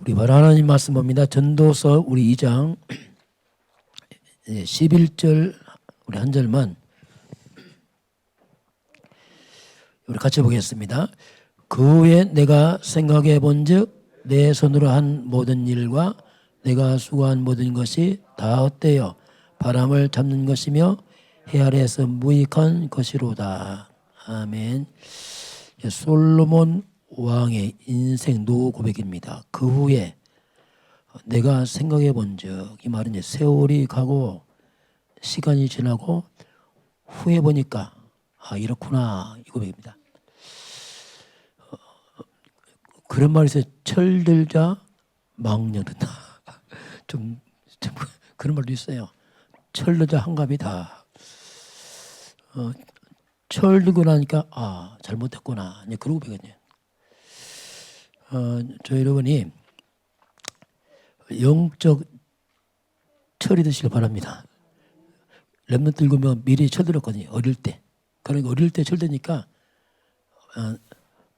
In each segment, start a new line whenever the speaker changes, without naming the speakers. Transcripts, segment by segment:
우리 바로 하나님 말씀 봅니다. 전도서 우리 2장 11절 우리 한 절만 우리 같이 보겠습니다. 그 후에 내가 생각해 본즉 내 손으로 한 모든 일과 내가 수고한 모든 것이 다 헛되어 바람을 잡는 것이며 해 아래에서 무익한 것이로다. 아멘. 솔로몬 왕의 인생 노 고백입니다. 그 후에 내가 생각해 본즉, 이 말은 이제 세월이 가고 시간이 지나고 후에 보니까 이렇구나, 이 고백입니다. 그런 말이 있어요. 철들자 망령든다. 좀 그런 말도 있어요. 철들자 한갑이다. 철들고 나니까 잘못했구나. 이제 그러고 배웠네요. 저 여러분이 영적 철이 되시길 바랍니다. 렘넌트 읽으면 미리 철들었거든요. 어릴 때. 그러니까 어릴 때 철드니까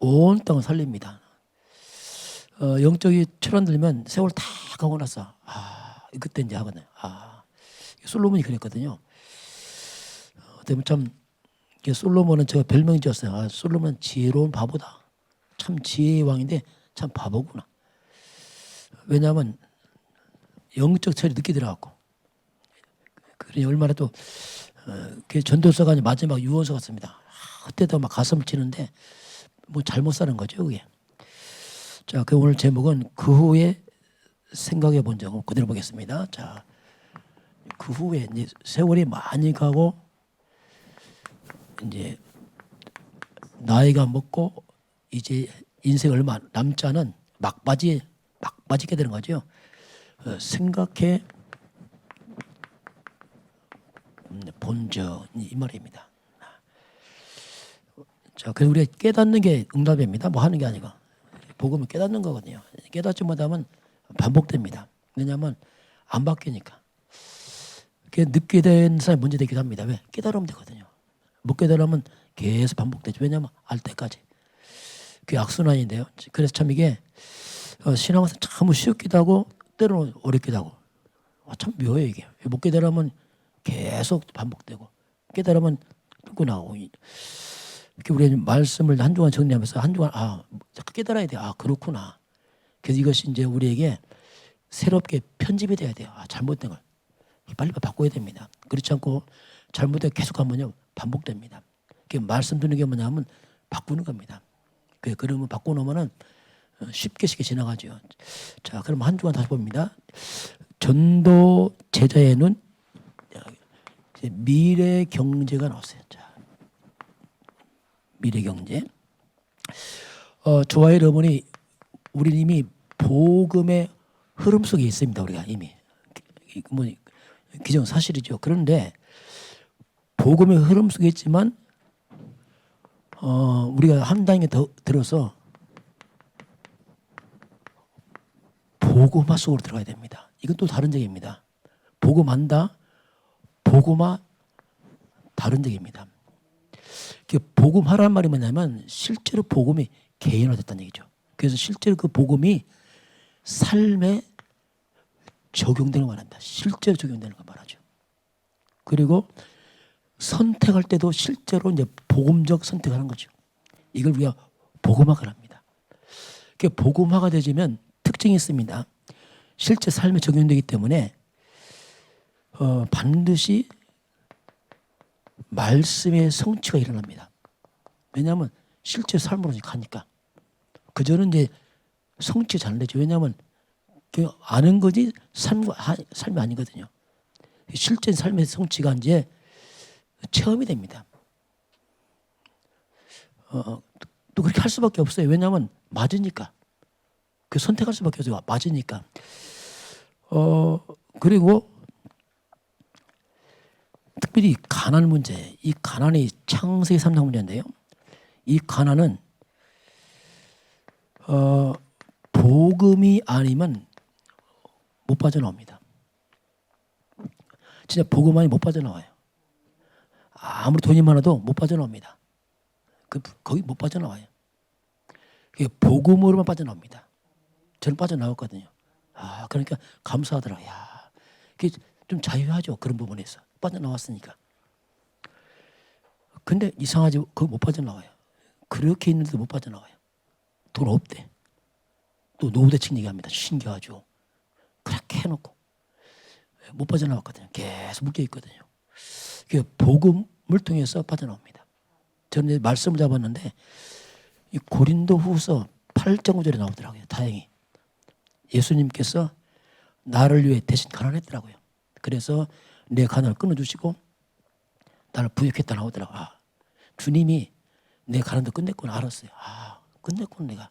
온 땅을 살립니다. 영적이 철 안 들면 세월 다 가고 나서 그때 이제 하거든요. 솔로몬이 그랬거든요. 때문에 참 솔로몬은 제가 별명 지었어요. 솔로몬은 지혜로운 바보다. 참 지혜의 왕인데 참 바보구나. 왜냐하면 영적 철이 늦게 들어갔고, 그러니 얼마나 또 전도서가 마지막 유언서 같습니다. 그때도 막 가슴을 치는데 뭐 잘못 사는 거죠, 그게. 자, 그 오늘 제목은 그 후에 생각해 본 적을 그대로 보겠습니다. 자, 그 후에 이제 세월이 많이 가고 이제 나이가 먹고 이제 인생 얼마 남지 않은 막바지게 되는 거죠. 생각해 본적 이 말입니다. 자, 그래서 우리가 깨닫는 게 응답입니다. 뭐 하는 게 아니고 복음을 깨닫는 거거든요. 깨닫지 못하면 반복됩니다. 왜냐하면 안 바뀌니까. 늦게 된 사람이 문제 되기도 합니다. 왜? 깨달으면 되거든요. 못 깨달으면 계속 반복되죠. 왜냐하면 알 때까지. 그게 악순환인데요. 그래서 참 이게 신앙에서 참 쉽기도 하고 때로는 어렵기도 하고 참 묘해요 이게. 못 깨달으면 계속 반복되고 깨달으면 끊고 나오고. 이렇게 우리 말씀을 한 주간 정리하면서 한 주간 깨달아야 돼. 그렇구나. 그래서 이것이 이제 우리에게 새롭게 편집이 돼야 돼요. 잘못된 걸 빨리 바꿔야 됩니다. 그렇지 않고 잘못된 계속하면요 반복됩니다. 말씀 듣는 게 뭐냐면 바꾸는 겁니다. 그러면 바꿔놓으면은 쉽게 지나가죠. 자, 그럼 한 주간 다시 봅니다. 전도 제자에는 미래 경제가 나왔어요. 자, 미래 경제. 저와 여러분이 우리 이미 복음의 흐름 속에 있습니다. 우리가 이미 뭐 기정 사실이죠. 그런데 복음의 흐름 속에 있지만 우리가 한 단계 더 들어서 복음화 속으로 들어가야 됩니다. 이건 또 다른 얘기입니다. 복음한다, 복음화 다른 얘기입니다. 복음화란 말이 뭐냐면 실제로 복음이 개인화됐다는 얘기죠. 그래서 실제로 그 복음이 삶에 적용되는 걸 말합니다. 실제로 적용되는 걸 말하죠. 그리고 선택할 때도 실제로 이제 복음적 선택을 하는 거죠. 이걸 우리가 복음화가 합니다. 복음화가 되지면 특징이 있습니다. 실제 삶에 적용되기 때문에 반드시 말씀의 성취가 일어납니다. 왜냐하면 실제 삶으로 가니까. 그저는 이제 성취가 잘 되죠. 왜냐하면 아는 거지 삶이 아니거든요. 실제 삶의 성취가 이제 체험이 됩니다. 또 그렇게 할 수밖에 없어요. 왜냐하면 맞으니까. 선택할 수밖에 없어요. 맞으니까. 그리고 특별히 가난 문제. 이 가난이 창세기 3장 문제인데요. 이 가난은 복음이 아니면 못 빠져나옵니다. 진짜 복음 아니 못 빠져나와요. 아무리 돈이 많아도 못 빠져나옵니다. 거기 못 빠져나와요. 복음으로만 빠져나옵니다. 저는 빠져나왔거든요. 그러니까 감사하더라고요. 야, 그게 좀 자유하죠. 그런 부분에서. 빠져나왔으니까. 근데 이상하지, 그거 못 빠져나와요. 그렇게 있는데도 못 빠져나와요. 돈 없대. 또 노후대책 얘기합니다. 신기하죠. 그렇게 해놓고 못 빠져나왔거든요. 계속 묶여있거든요. 그 복음을 통해서 빠져나옵니다. 저는 이제 말씀을 잡았는데 이 고린도후서 8장 9절에 나오더라고요. 다행히 예수님께서 나를 위해 대신 가난했더라고요. 그래서 내 가난을 끊어주시고 나를 부욕했다 나오더라고요. 주님이 내 가난도 끝냈구나 알았어요. 끝냈구나 내가.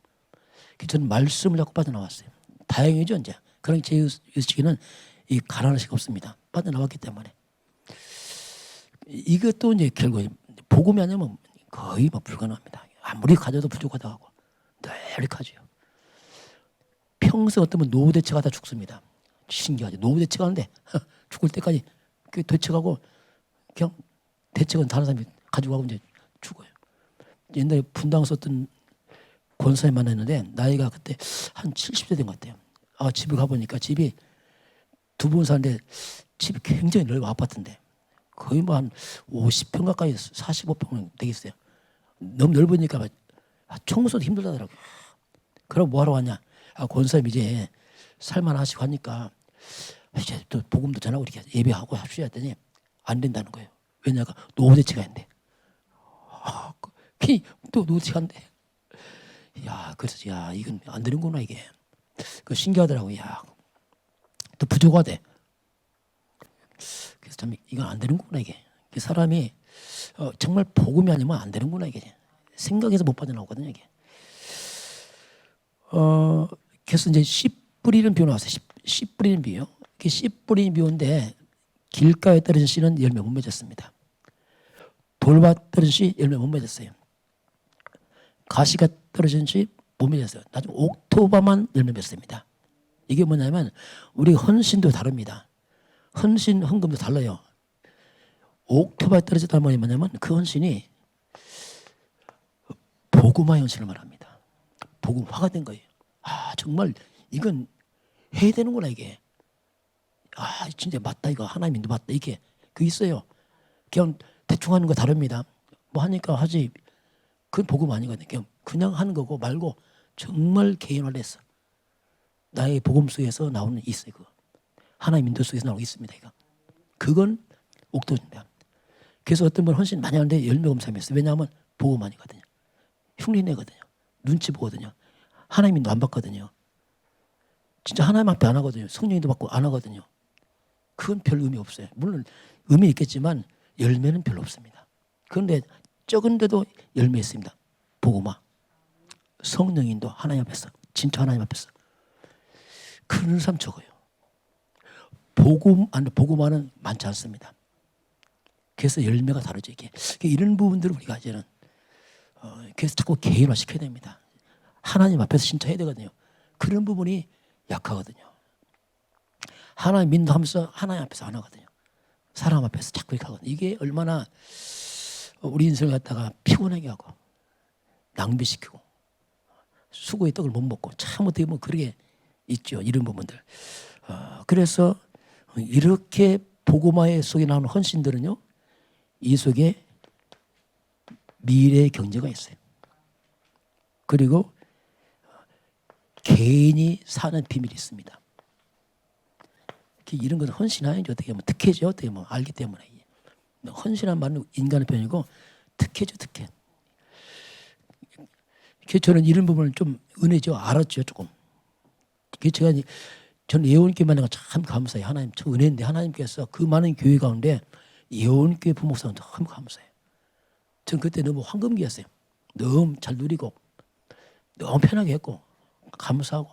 저는 말씀을 잡고 빠져나왔어요. 다행이죠 이제. 그런 제 의식에는 이 가난할 수가 없습니다. 빠져나왔기 때문에. 이것도 이제 결국 복음이 아니면 거의 뭐 불가능합니다. 아무리 가져도 부족하다고 하고 늘 가죠. 평생 어떤 분 노후 대책하다 죽습니다. 신기하죠. 노후 대책하는데 죽을 때까지 그 대책하고 그냥 대책은 다른 사람이 가지고 가고 이제 죽어요. 옛날에 분당 썼던 권사님 만났는데 나이가 그때 한 70대 된 것 같아요. 집에 가보니까 집이 두 분 사는데 집이 굉장히 넓은 아파트인데 거의 뭐 한 50평 가까이 45평 되겠어요. 너무 넓으니까 청소도 힘들다더라고요. 그럼 뭐하러 왔냐. 권사님 이제 살만하시고 하니까 이제 또 복음도 전하고 이렇게 예배하고 합시다 했더니 안 된다는 거예요. 왜냐가 노후대책이 안 돼. 또 노후대책 안 돼. 그래서 이건 안 되는구나 이게. 그 신기하더라고요. 또 부족하대. 그래서 참 이건 안 되는구나 이게. 사람이 정말 복음이 아니면 안 되는구나 이게. 생각해서 못 빠져나오거든요 이게. 그래서 이제 씨 뿌리는 비유 나왔어요. 씨 뿌리는 비유. 씨 뿌리는 비유인데 길가에 떨어진 씨는 열매 못 맺었습니다. 돌밭 떨어진 씨 열매 못 맺었어요. 가시가 떨어진 씨 못 맺었어요. 나중에 옥토바만 열매 맺습니다. 이게 뭐냐면 우리 헌신도 다릅니다. 헌신, 헌금도 달라요. 옥토바에 떨어졌다는 말이 뭐냐면 그 헌신이 복음화의 헌신을 말합니다. 복음화가 된 거예요. 정말 이건 해야 되는구나 이게. 진짜 맞다 이거 하나님 인도 맞다 이게 그 있어요. 그냥 대충 하는 거 다릅니다. 뭐 하니까 하지 그건 복음 아니거든요. 그냥 하는 거고 말고 정말 개인화를 했어. 나의 복음 속에서 나오는 있어요. 그거. 하나님 인도 속에서 나오고 있습니다. 이거. 그건 옥토입니다. 그래서 어떤 분 헌신 많이 하는데 열매가 없어요. 왜냐하면 복음 아니거든요. 흉리내거든요. 눈치 보거든요. 하나님 인도 안 받거든요. 진짜 하나님 앞에 안 하거든요. 성령인도 받고 안 하거든요. 그건 별 의미 없어요. 물론 의미 있겠지만 열매는 별로 없습니다. 그런데 적은데도 열매 있습니다. 복음화. 성령인도 하나님 앞에서 진짜 하나님 앞에서 그런 사람 적어요. 복음화는 많지 않습니다. 그래서 열매가 다르죠 이게. 이런 부분들을 우리가 이제는 그래서 자꾸 개인화 시켜야 됩니다. 하나님 앞에서 진짜 해야 되거든요. 그런 부분이 약하거든요. 하나님 인도하면서 하나님 앞에서 안 하거든요. 사람 앞에서 자꾸 이렇게 하거든요. 이게 얼마나 우리 인생을 갖다가 피곤하게 하고 낭비시키고 수고의 떡을 못 먹고 참 어떻게 보면 그러게 있죠. 이런 부분들. 그래서 이렇게 복음화의 속에 나오는 헌신들은요. 이 속에 미래의 경제가 있어요. 그리고 개인이 사는 비밀이 있습니다. 이런 것은 헌신하는지 어떻게 보면 특혜죠. 어떻게 보면 알기 때문에. 헌신한 말은 인간의 표현이고 특혜죠. 특혜. 저는 이런 부분을 좀 은혜죠. 알았죠. 조금. 저는 예원교회 만난 거 참 감사해요. 하나님 참 은혜인데 하나님께서 그 많은 교회 가운데 예원교회 부목사는 참 감사해요. 저는 그때 너무 황금기였어요. 너무 잘 누리고 너무 편하게 했고 감사하고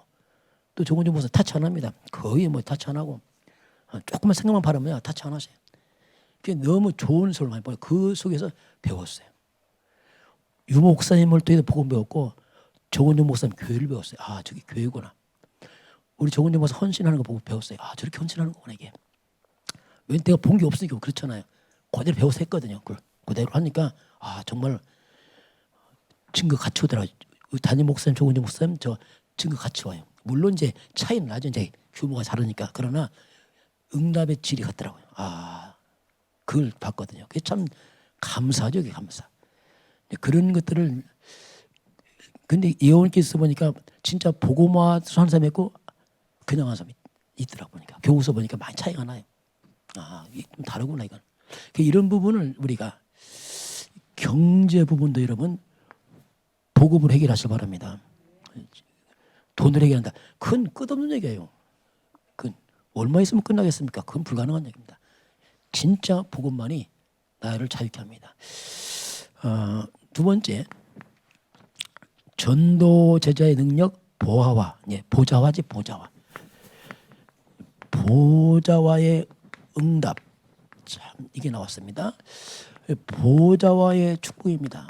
또 조건주 목사 타치 안 합니다. 거의 뭐 타치 안 하고 조금만 생각만 바르면 타치 안 하세요. 그게 너무 좋은 소리를 많이 보여요. 그 속에서 배웠어요. 유 목사님을 통해서 복음 배웠고 조건주 목사님 교회를 배웠어요. 저기 교회구나. 우리 조건주 목사 헌신하는 거 보고 배웠어요. 저렇게 헌신하는 거구나 이게. 왜 내가 본 게 없으니까 그렇잖아요. 그대로 배워서 했거든요. 그대로 하니까 정말 증거 같이 오더라고요. 담임 목사님, 조건주 목사님 저 증거 같이 와요. 물론 이제 차이는 나죠. 이제 규모가 다르니까. 그러나 응답의 질이 같더라고요. 그걸 봤거든요. 그게 참 감사죠. 그게 감사. 그런 것들을 근데 예언께서 보니까 진짜 복음화 하는 사람이 있고 그냥 하는 사람이 있더라고 보니까 교우서 보니까 많이 차이가 나요. 이게 좀 다르구나 이건. 이런 부분을 우리가 경제 부분도 여러분 복음으로 해결하시기 바랍니다. 돈을 해결한다. 그건 끝없는 얘기예요. 그건 얼마 있으면 끝나겠습니까? 그건 불가능한 얘기입니다. 진짜 복음만이 나를 자유케 합니다. 두 번째, 전도 제자의 능력 보화와, 보좌화지 보좌화. 보좌화의 응답. 참 이게 나왔습니다. 보좌화의 축복입니다.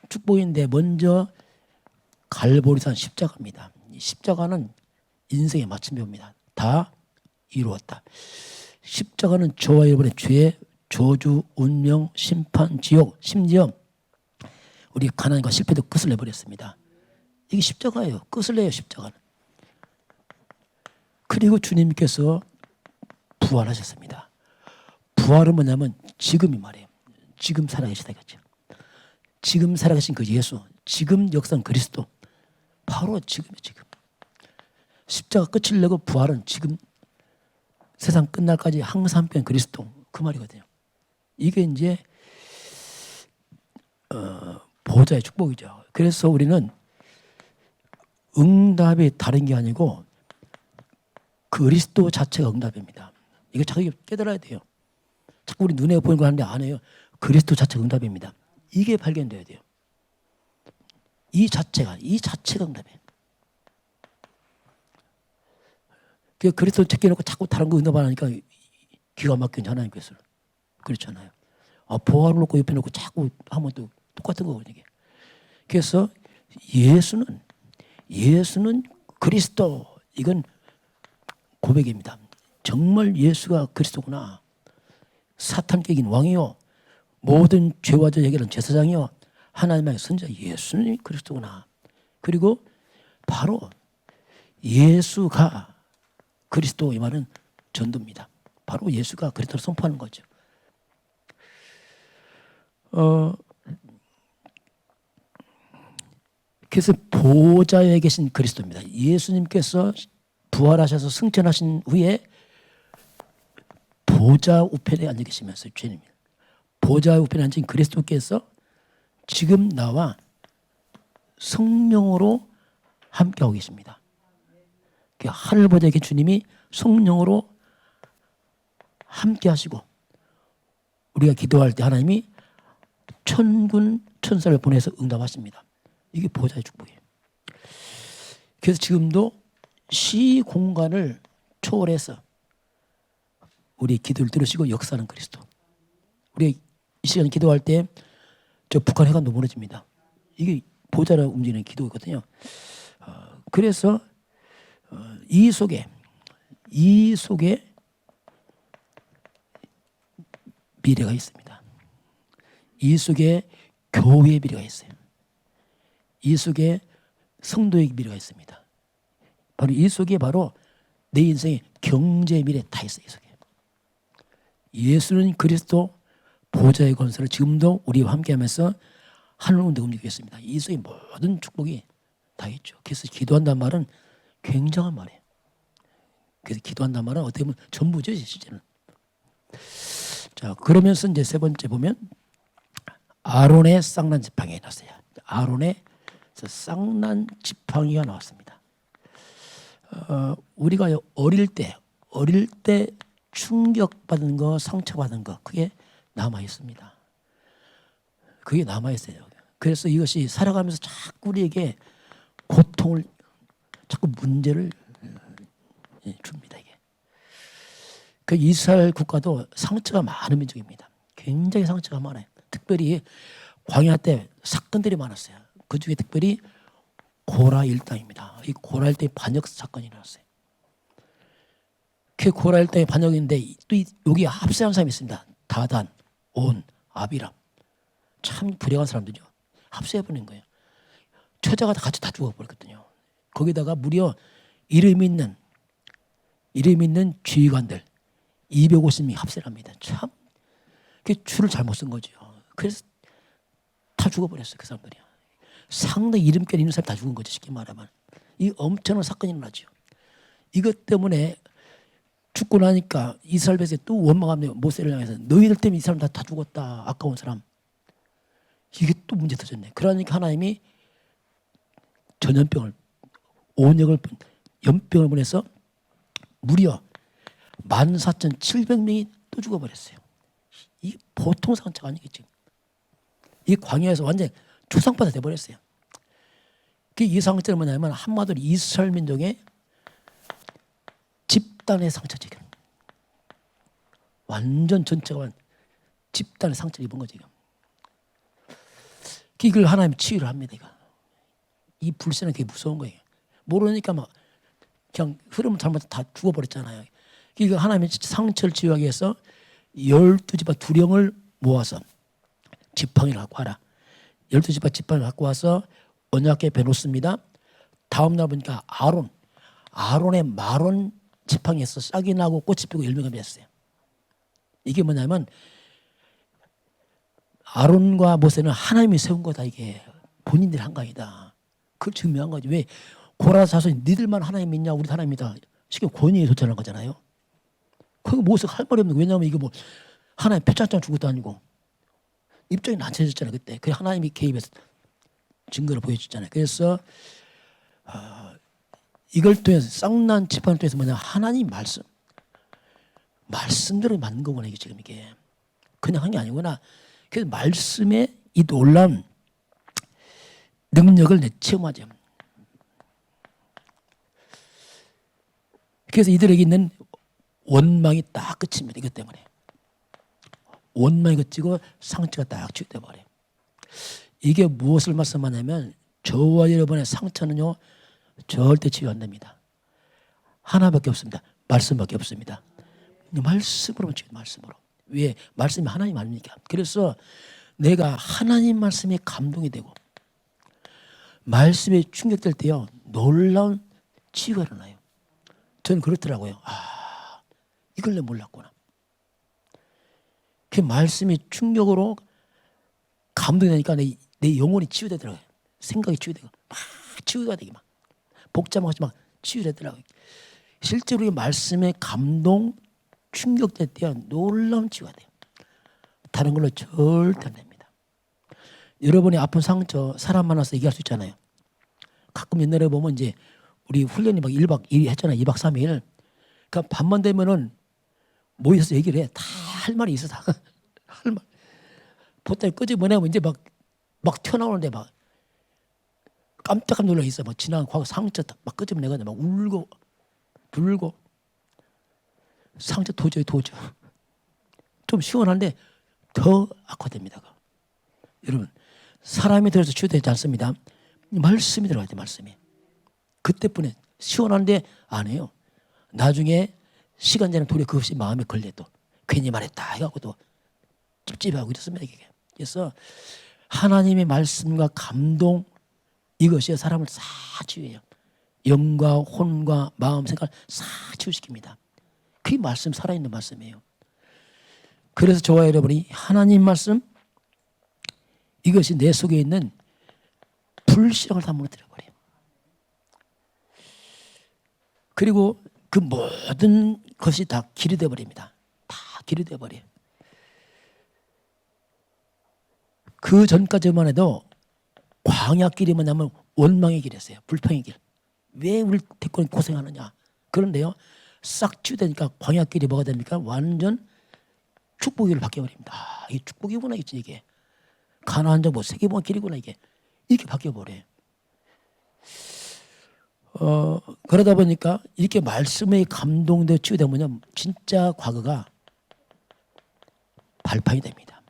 축복인데 먼저 갈보리산 십자가입니다. 십자가는 인생의 마침표입니다. 다 이루었다. 십자가는 저와 여러분의 죄, 저주, 운명, 심판, 지옥, 심지어 우리 가난과 실패도 끝을 내버렸습니다. 이게 십자가예요. 끝을 내요 십자가는. 그리고 주님께서 부활하셨습니다. 부활은 뭐냐면 지금이 말이에요. 지금 살아계시다 이거죠. 지금 살아계신 그 예수, 지금 역사는 그리스도, 바로 지금이에요. 지금. 십자가 끝을 내고 부활은 지금 세상 끝날까지 항상 함께한 그리스도, 그 말이거든요. 이게 이제 보좌의 축복이죠. 그래서 우리는 응답이 다른 게 아니고 그리스도 자체가 응답입니다. 이거 자꾸 깨달아야 돼요. 자꾸 우리 눈에 보이는 거 하는데 안 해요. 그리스도 자체가 응답입니다. 이게 발견돼야 돼요. 이 자체가 응답이에요. 그리스도 제껴놓고 자꾸 다른 거 응답하니까 기가 막히는 하나님께서 그렇잖아요. 보화를 놓고 옆에 놓고 자꾸 하면 또 똑같은 거거든요. 이게. 그래서 예수는 그리스도, 이건 고백입니다. 정말 예수가 그리스도구나. 사탄 깨긴 왕이요, 모든 죄와 죄 해결은 제사장이요, 하나님의 선자 예수님이 그리스도구나. 그리고 바로 예수가 그리스도, 이 말은 전도입니다. 바로 예수가 그리스도를 선포하는 거죠. 그래서 보좌에 계신 그리스도입니다. 예수님께서 부활하셔서 승천하신 후에 보좌 우편에 앉아 계시면서 주님, 보좌 우편에 앉은 그리스도께서 지금 나와 성령으로 함께하고 계십니다. 하늘 보좌에 계신 주님이 성령으로 함께하시고 우리가 기도할 때 하나님이 천군 천사를 보내서 응답하십니다. 이게 보좌의 축복이에요. 그래서 지금도 시공간을 초월해서 우리 기도를 들으시고 역사하는 그리스도. 우리 이 시간에 기도할 때 저 북한 해관도 무너집니다. 이게 보좌로 움직이는 기도거든요. 그래서 이 속에 미래가 있습니다. 이 속에 교회의 미래가 있어요. 이 속에 성도의 미래가 있습니다. 바로 이 속에 바로 내 인생의 경제 미래 다 있어요. 이 속에. 예수는 그리스도 보좌의 권세를 지금도 우리와 함께하면서 하늘 가운데 움직이고 있습니다. 이 속에 모든 축복이 다 있죠. 그래서 기도한다는 말은 굉장한 말이에요. 그래서 기도한다는 말은 어떻게 보면 전부죠, 실제는. 자, 그러면서 이제 세 번째 보면 아론의 쌍난 지팡이가 나왔어요. 아론의 쌍난 지팡이가 나왔습니다. 우리가 어릴 때 충격받은 거, 상처받은 거, 그게 남아 있습니다. 그게 남아 있어요. 그래서 이것이 살아가면서 자꾸 우리에게 고통을, 자꾸 문제를 줍니다. 이게. 그 이스라엘 국가도 상처가 많은 민족입니다. 굉장히 상처가 많아요. 특별히 광야 때 사건들이 많았어요. 그 중에 특별히 고라 일당입니다. 이 고라 일당의 반역 사건이 일어났어요. 그 고라 일당의 반역인데 또 여기 합세한 사람이 있습니다. 다단, 온, 아비람. 참 불행한 사람들이죠. 합세해버린 거예요. 처자가 다 같이 다 죽어버렸거든요. 거기다가 무려 이름 있는 지휘관들 250명이 합세를 합니다. 참 그 줄을 잘못 쓴 거죠. 그래서 다 죽어버렸어요. 그 사람들이. 상당히 이름결 있는 사람이 다 죽은 거죠. 쉽게 말하면. 이 엄청난 사건이 일어나죠. 이것 때문에 죽고 나니까 이스라엘 백성이 또 원망합니다. 모세를 향해서 너희들 때문에 이 사람 다 죽었다. 아까운 사람. 이게 또 문제 터졌네. 그러니까 하나님이 전염병을 연병을 보내서 무려 14,700명이 또 죽어버렸어요. 이게 보통 상처가 아니겠죠. 이 광야에서 완전히 초상파가 돼버렸어요. 이 상처는 뭐냐면 한마디로 이스라엘 민족의 집단의 상처죠. 완전 전체가 집단의 상처를 입은 거죠. 이걸 하나님이 치유를 합니다. 이 불신은 되게 무서운 거예요. 모르니까 막 그냥 흐름을 잘못 다 죽어버렸잖아요. 그러니까 하나님이 상처를 치유하기 위해서 12지파 두령을 모아서 지팡이를 갖고 와라. 12지파 지팡이를 갖고 와서 언약궤에 베놓습니다. 다음 날 보니까 아론의 마론 지팡이에서 싹이 나고 꽃이 피고 열매가 맺었어요. 이게 뭐냐면 아론과 모세는 하나님이 세운 거다. 이게 본인들이 한 거 아니다. 그걸 증명한 거지. 왜 고라 자손이 니들만 하나님 믿냐? 우리 하나님이다. 쉽게 권위에 도전한 거잖아요. 그거 모세가 할 말이 없는 거. 왜냐하면 이게 뭐 하나님 표창장 준 것도 아니고 입장이 낮춰졌잖아요. 그때. 그 하나님이 개입해서 증거를 보여줬잖아요. 그래서 이걸 통해서 쌍난 지팡이를 통해서 뭐냐 하나님 말씀대로 만든 거구나. 이게 지금 이게 그냥 한 게 아니구나. 그래서 말씀의 이 놀라운 능력을 체험하죠. 그래서 이들에게 있는 원망이 딱 끝입니다. 이것 때문에 원망이 끝이고 상처가 딱 치유돼 버려요. 이게 무엇을 말씀하냐면 저와 여러분의 상처는요 절대 치유 안 됩니다. 하나밖에 없습니다. 말씀밖에 없습니다. 말씀으로 치유. 말씀으로. 왜? 말씀이 하나님 아닙니까? 그래서 내가 하나님 말씀에 감동이 되고 말씀에 충격될 때요 놀라운 치유가 일어나요. 저는 그렇더라고요. 이걸 내가 몰랐구나. 그 말씀이 충격으로 감동이 되니까 내 영혼이 치유되더라고요. 생각이 치유되고 막 치유가 되게 막 복잡하지 막 치유되더라고요. 실제로 이 말씀에 감동 충격될 때야 놀라운 치유가 돼요. 다른 걸로 절대 안 됩니다. 여러분이 아픈 상처 사람 만나서 얘기할 수 있잖아요. 가끔 옛날에 보면 이제 우리 훈련이 막 1박 2일 했잖아요. 2박 3일. 그러니까 밤만 되면은 모여서 얘기를 해. 다 할 말이 있어. 다 할 말. 보따리 끄집어내면 이제 막 튀어나오는데 막 깜짝 놀라 있어. 막 지난 과거 상처 막 끄집어내거든. 막 울고 불고 상처 도저히 좀 시원한데 더 악화됩니다. 여러분 사람이 들어서 치유되지 않습니다. 말씀이 들어가야 돼. 말씀이. 그때뿐에 시원한데 안 해요. 나중에 시간 지나면 도리어 그것이 마음에 걸려도 괜히 말했다 해갖고 또 찝찝하고 이렇습니다. 이게. 그래서 하나님의 말씀과 감동 이것이 사람을 싹 치유해요. 영과 혼과 마음 생각을 싹 치유시킵니다. 그 말씀 살아있는 말씀이에요. 그래서 저와 여러분이 하나님 말씀 이것이 내 속에 있는 불신앙을 다 무너뜨려버려요. 그리고 그 모든 것이 다 길이 되어버립니다. 다 길이 되어버려요. 그 전까지만 해도 광야길이 뭐냐면 원망의 길이었어요. 불평의 길. 왜 우리 대권이 고생하느냐. 그런데요. 싹 치유되니까 광야길이 뭐가 됩니까? 완전 축복의 길로 바뀌어버립니다. 이게 축복이구나 이게. 가나안 정복 세계봉 길이구나 이게. 이렇게 바뀌어버려요. 그러다 보니까 이렇게 말씀에 감동되어 치유되면 진짜 과거가 발판이 됩니다.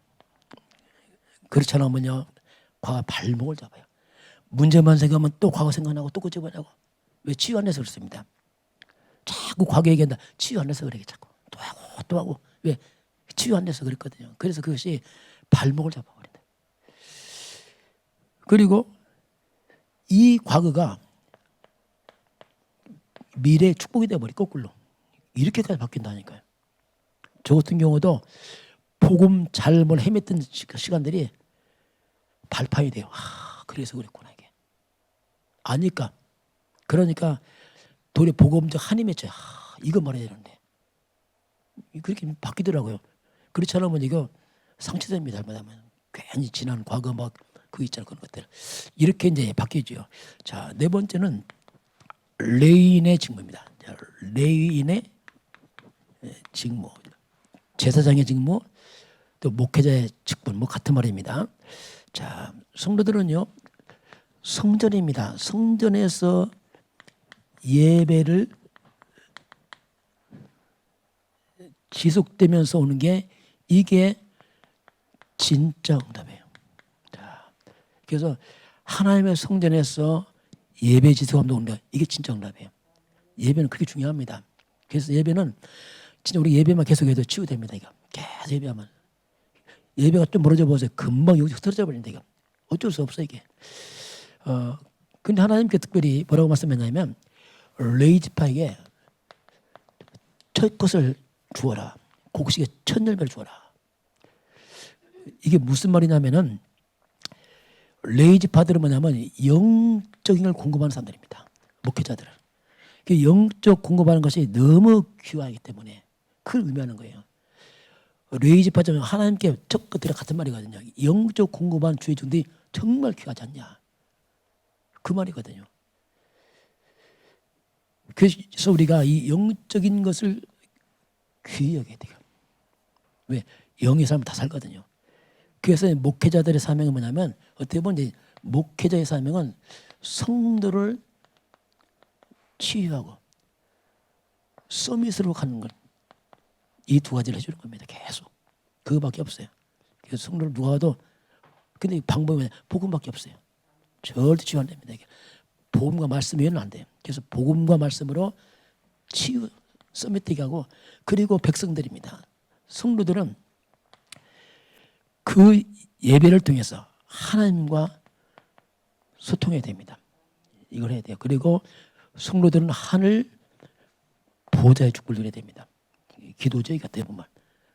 그렇지 않으면요 과거 발목을 잡아요. 문제만 생각하면 또 과거 생각나고 또 끄집어내고. 왜 치유 안 돼서 그렇습니다. 자꾸 과거 얘기한다. 치유 안 돼서 그래 자꾸 또 하고 왜 치유 안 돼서 그랬거든요. 그래서 그것이 발목을 잡아버린다. 그리고 이 과거가 미래의 축복이 돼버리 거꾸로. 이렇게까지 바뀐다니까요. 저 같은 경우도 복음 잘못 헤맸던 시간들이 발판이 돼요. 그래서 그랬구나 이게. 아니까. 그러니까 도리어 복음적 한이 맺혀요. 이거 말해야 되는데. 그렇게 바뀌더라고요. 그렇지 않으면 이거 상처됩니다. 잘못하면. 괜히 지난 과거 막 그 있잖아 그런 것들. 이렇게 이제 바뀌죠. 자, 네 번째는 레인의 직무입니다. 자, 레인의 직무. 제사장의 직무, 또 목회자의 직분, 뭐 같은 말입니다. 자, 성도들은요, 성전입니다. 성전에서 예배를 지속되면서 오는 게 이게 진짜 응답이에요. 자, 그래서 하나님의 성전에서 예배 지속하면서 오는 게 이게 진짜 응답이에요. 예배는 그렇게 중요합니다. 그래서 예배는 진짜 우리 예배만 계속해도 치유됩니다. 이거 계속 예배하면 예배가 좀 멀어져 보세요. 금방 여기서 흐트러져 버린다. 이거 어쩔 수 없어 이게. 근데 하나님께 특별히 뭐라고 말씀했냐면 레이지파에게 첫 것을 주어라. 곡식의 첫 열매를 주어라. 이게 무슨 말이냐면은 레이지파들은 뭐냐면 영적인 걸 공급하는 사람들입니다. 목회자들은. 그 영적 공급하는 것이 너무 귀하기 때문에 그걸 의미하는 거예요. 레이지파자는 하나님께 첫 것들이 같은 말이거든요. 영적 공급한 주의 종들이 정말 귀하지 않냐. 그 말이거든요. 그래서 우리가 이 영적인 것을 귀히 여겨야 돼요. 왜? 영의 삶을 다 살거든요. 그래서 목회자들의 사명은 뭐냐면 어떻게 보면 이제 목회자의 사명은 성도를 치유하고 서밋으로 가는 것. 이 두 가지를 해주는 겁니다. 계속. 그거밖에 없어요. 그래서 성도를 누가 와도 근데 방법이 뭐냐? 복음밖에 없어요. 절대 치유 안 됩니다. 이게. 복음과 말씀 외에는 안 돼요. 그래서 복음과 말씀으로 치유 서밋되게 하고 그리고 백성들입니다. 성도들은 그 예배를 통해서 하나님과 소통해야 됩니다. 이걸 해야 돼요. 그리고 성도들은 하늘 보좌의 축복을 누려야 됩니다. 기도죠, 이거 대부분.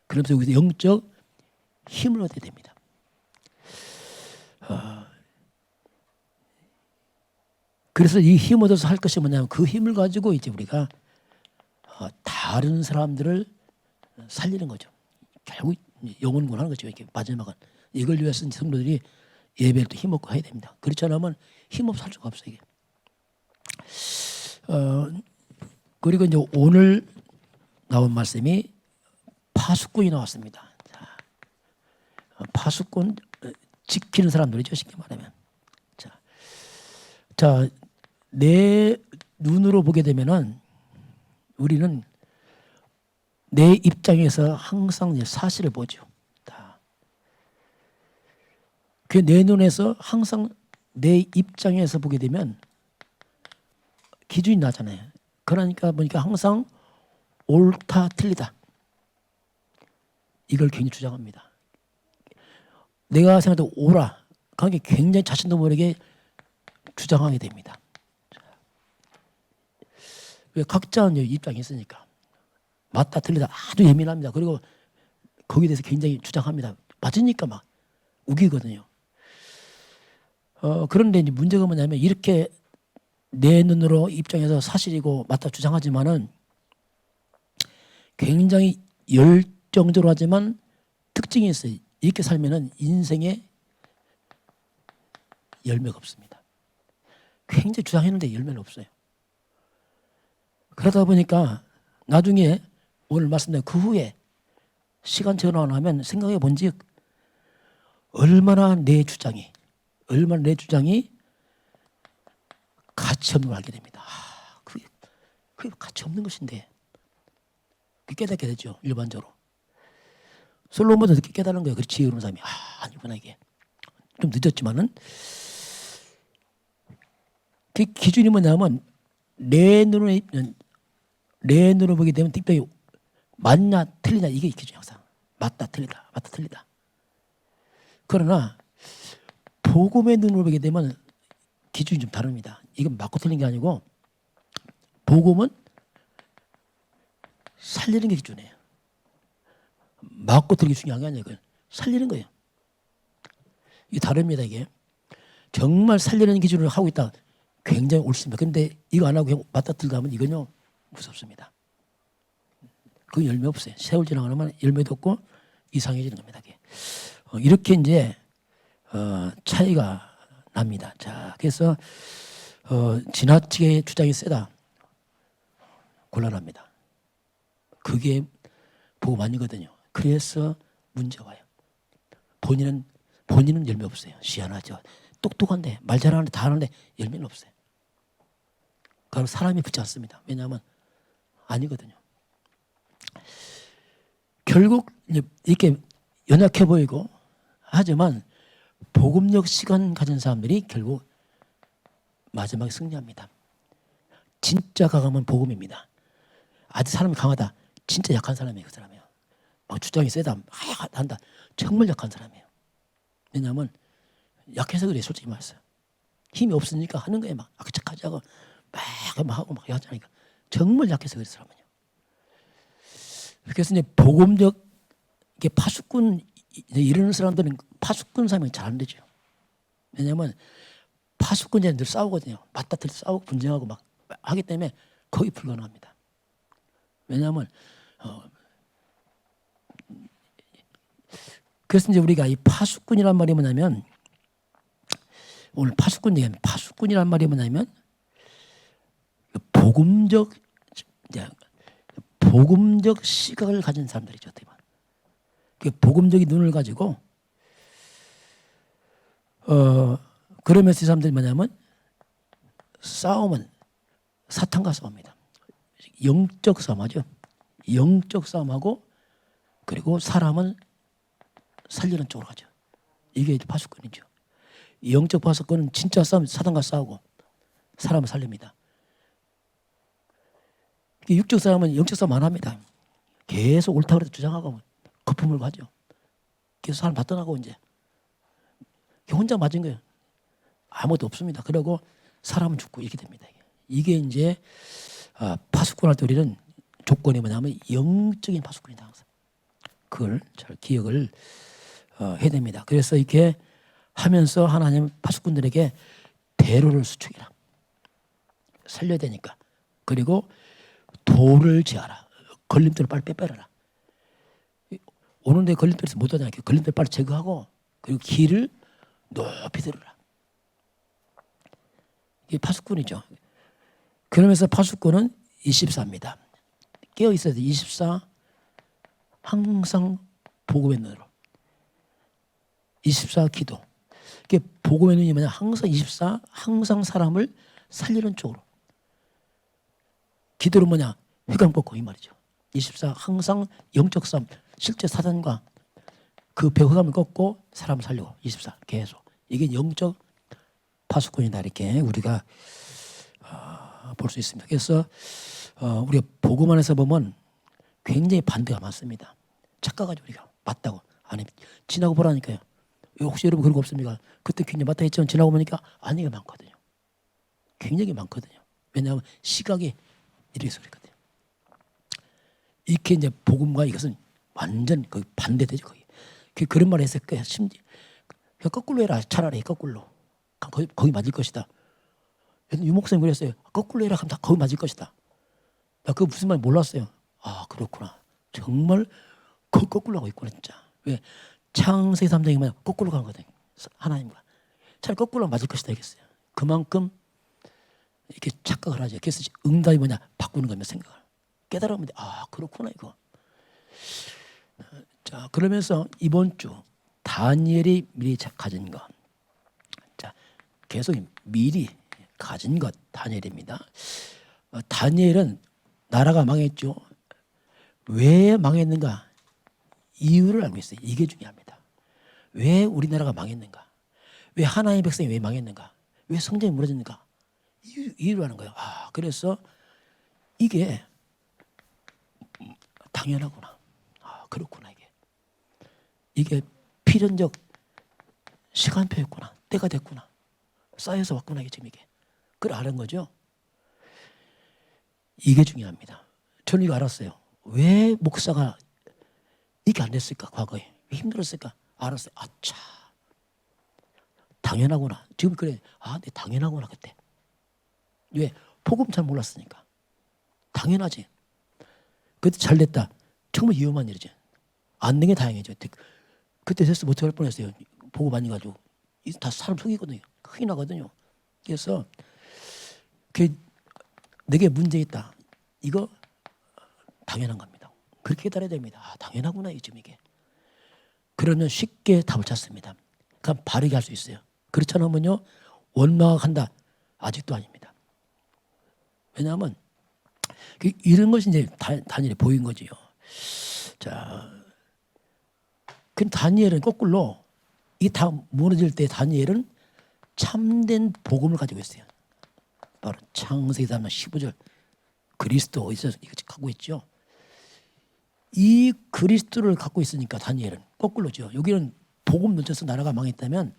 그러면서 여기서 영적 힘을 얻어야 됩니다. 그래서 이 힘 얻어서 할 것이 뭐냐면 그 힘을 가지고 이제 우리가 다른 사람들을 살리는 거죠. 결국 영혼 구원하는 거죠. 이렇게 마지막은 이걸 위해서 성도들이 예배를 또 힘없고 해야 됩니다. 그렇지 않으면 힘없어 할 수가 없어요. 이게. 그리고 이제 오늘 나온 말씀이 파수꾼이 나왔습니다. 자, 파수꾼 지키는 사람들이죠. 쉽게 말하면. 자, 내 눈으로 보게 되면은 우리는 내 입장에서 항상 사실을 보죠. 그 내 눈에서 항상 내 입장에서 보게 되면 기준이 나잖아요. 그러니까 보니까 항상 옳다 틀리다. 이걸 굉장히 주장합니다. 내가 생각해도 옳아. 그게 굉장히 자신도 모르게 주장하게 됩니다. 왜 각자는 입장이 있으니까. 맞다 틀리다 아주 예민합니다. 그리고 거기에 대해서 굉장히 주장합니다. 맞으니까 막 우기거든요. 그런데 이제 문제가 뭐냐면 이렇게 내 눈으로 입장에서 사실이고 맞다 주장하지만은 굉장히 열정적으로 하지만 특징이 있어요. 이렇게 살면은 인생에 열매가 없습니다. 굉장히 주장했는데 열매는 없어요. 그러다 보니까 나중에 오늘 말씀드린 그 후에 시간 전환하면 생각해 본지 얼마나 내 주장이 가치 없는 걸 알게 됩니다. 그게 가치 없는 것인데 깨닫게 되죠. 일반적으로. 솔로몬도 늦게 깨달은 거예요. 그 지혜로운 사람이. 아니구나 이게. 좀 늦었지만은 그 기준이 뭐냐면 내 눈으로 보게 되면 특별히 맞냐 틀리냐 이게 기준이 항상. 맞다 틀리다. 그러나 복음의 눈으로 보게 되면 기준이 좀 다릅니다. 이건 맞고 틀린 게 아니고 복음은 살리는 게 기준이에요. 맞고 들기 중요한 게 아니에요. 그건 살리는 거예요. 이게 다릅니다. 이게 정말 살리는 기준으로 하고 있다. 굉장히 옳습니다. 그런데 이거 안 하고 그냥 맞다 들고 하면 이건요 무섭습니다. 그 열매 없어요. 세월 지나가면 열매도 없고 이상해지는 겁니다. 이렇게 이제 차이가 납니다. 자, 그래서 지나치게 주장이 세다. 곤란합니다. 그게 복음 아니거든요. 그래서 문제가 와요. 본인은 열매 없어요. 시한하죠. 똑똑한데 말 잘하는데 다 하는데 열매는 없어요. 그럼 사람이 붙지 않습니다. 왜냐하면 아니거든요. 결국 이렇게 연약해 보이고 하지만 복음적 시간 가진 사람들이 결국 마지막에 승리합니다. 진짜 강함은 복음입니다. 아주 사람이 강하다. 진짜 약한 사람이에요. 그 사람이요. 막 주장이 세다. 한다. 정말 약한 사람이에요. 왜냐하면 약해서 그래. 솔직히 말해서. 힘이 없으니까 하는 거예요. 막 악착하지 하고 막 하고 막 하자니까. 정말 약해서 그래. 사람은요. 그래서 이제 복음적 이게 파수꾼 이러는 사람들은 파수꾼 사람이 잘 안 되죠. 왜냐하면 파수꾼이 늘 싸우거든요. 맞다 틀려 싸우고 분쟁하고 막 하기 때문에 거의 불가능합니다. 왜냐하면 그래서 이제 우리가 이 파수꾼이란 말이 뭐냐면 오늘 파수꾼 얘기하면 파수꾼이란 말이 뭐냐면 복음적 시각을 가진 사람들이죠. 그 복음적인 눈을 가지고 그러면서 이 사람들이 뭐냐면 싸움은 사탄과 싸웁니다. 영적 싸움하죠. 영적 싸움하고 그리고 사람을 살리는 쪽으로 가죠. 이게 파수꾼이죠. 영적 파수꾼은 진짜 싸움 사탄과 싸우고 사람을 살립니다. 육적 싸움은 영적 싸움 안 합니다. 계속 옳다고 해서 주장하고 거품을 가죠. 계속 사람 받더라고 이제. 혼자 맞은 거예요. 아무것도 없습니다. 그러고 사람은 죽고 이렇게 됩니다. 이게 이제 파수꾼 할 때 우리는 조건이 뭐냐면 영적인 파수꾼이다 항상. 그걸 잘 기억을 해야 됩니다. 그래서 이렇게 하면서 하나님 파수꾼들에게 대로를 수축해라. 살려야 되니까. 그리고 돌을 제하라. 걸림돌을 빨리 빼빼라라. 오는데 걸림돌에서 못 하잖아요. 걸림돌 빨리 제거하고 그리고 길을 높이 들으라. 이게 파수꾼이죠. 그러면서 파수꾼은 24입니다. 깨어 있어야 돼. 24 항상 복음의 눈으로. 24 기도. 이게 복음의 눈이 뭐냐? 항상 24 항상 사람을 살리는 쪽으로. 기도는 뭐냐? 회강 뻗고 이 말이죠. 24 항상 영적 싸움. 실제 사단과 그 회감을 꺾고 사람을 살려고 24 계속. 이게 영적 파수꾼이다 이렇게 우리가 볼 수 있습니다. 그래서 우리가 복음 안에서 보면 굉장히 반대가 많습니다. 착각하죠 우리가 맞다고 아니 지나고 보라니까요. 혹시 여러분 그런 거 없습니까? 그때 굉장히 맞다 했지만 지나고 보니까 아니가 많거든요. 굉장히 많거든요. 왜냐하면 시각이 이래서 그랬거든요. 이렇게 이제 복음과 이것은 완전 거의 반대되죠 거의. 그런 말을 했을 거야. 심지어 거꾸로 해라 차라리 거꾸로 거기 맞을 것이다. 유목사님 그랬어요. 거꾸로 해라 하면 다 거기 맞을 것이다. 나 그거 무슨 말 몰랐어요. 아 그렇구나. 정말 거꾸로 하고 있구나 진짜. 왜 창세기 3장이면 거꾸로 가는 거거든요. 하나님과 차라리 거꾸로 맞을 것이다 이랬어요. 그만큼 이렇게 착각을 하죠. 그래서 응답이 뭐냐 바꾸는 겁니다. 생각을 깨달으면 아 그렇구나 이거. 자 그러면서 이번 주 다니엘이 미리 가진 것. 자 계속 미리 가진 것 다니엘입니다. 다니엘은 나라가 망했죠. 왜 망했는가? 이유를 알고 있어요. 이게 중요합니다. 왜 우리나라가 망했는가? 왜 하나님의 백성이 왜 망했는가? 왜 성전이 무너졌는가? 이유를 아는 거예요. 아 그래서 이게 당연하구나. 아 그렇구나 이게 필연적 시간표였구나. 때가 됐구나. 쌓여서 왔구나 이게 지금 이게. 그걸 아는 거죠. 이게 중요합니다. 저는 이거 알았어요. 왜 목사가 이렇게 안 됐을까? 과거에 왜 힘들었을까? 알았어요. 아차, 당연하구나. 지금 그래. 아, 내 당연하구나 그때. 왜? 복음 잘 몰랐으니까. 당연하지. 그때 잘 됐다. 정말 위험한 일이지. 안 된 게 다행이죠. 그때 됐으면 어떻게 할 뻔했어요. 복음 안 가지고 다 사람 속이거든요. 큰일 나거든요. 그래서 내게 문제 있다. 이거 당연한 겁니다. 그렇게 깨달아야 됩니다. 아, 당연하구나 지금 이게. 그러면 쉽게 답을 찾습니다. 그럼 바르게 할 수 있어요. 그렇지 않으면요 원망한다. 아직도 아닙니다. 왜냐하면 이런 것이 이제 다니엘이 보인 거지요. 자, 그 다니엘은 거꾸로 이 다 무너질 때 다니엘은 참된 복음을 가지고 있어요. 바로 창세기 3장 15절 그리스도 어디서 이거 갖고 있죠. 이 그리스도를 갖고 있으니까 다니엘은 거꾸로죠. 여기는 복음 놓쳐서 나라가 망했다면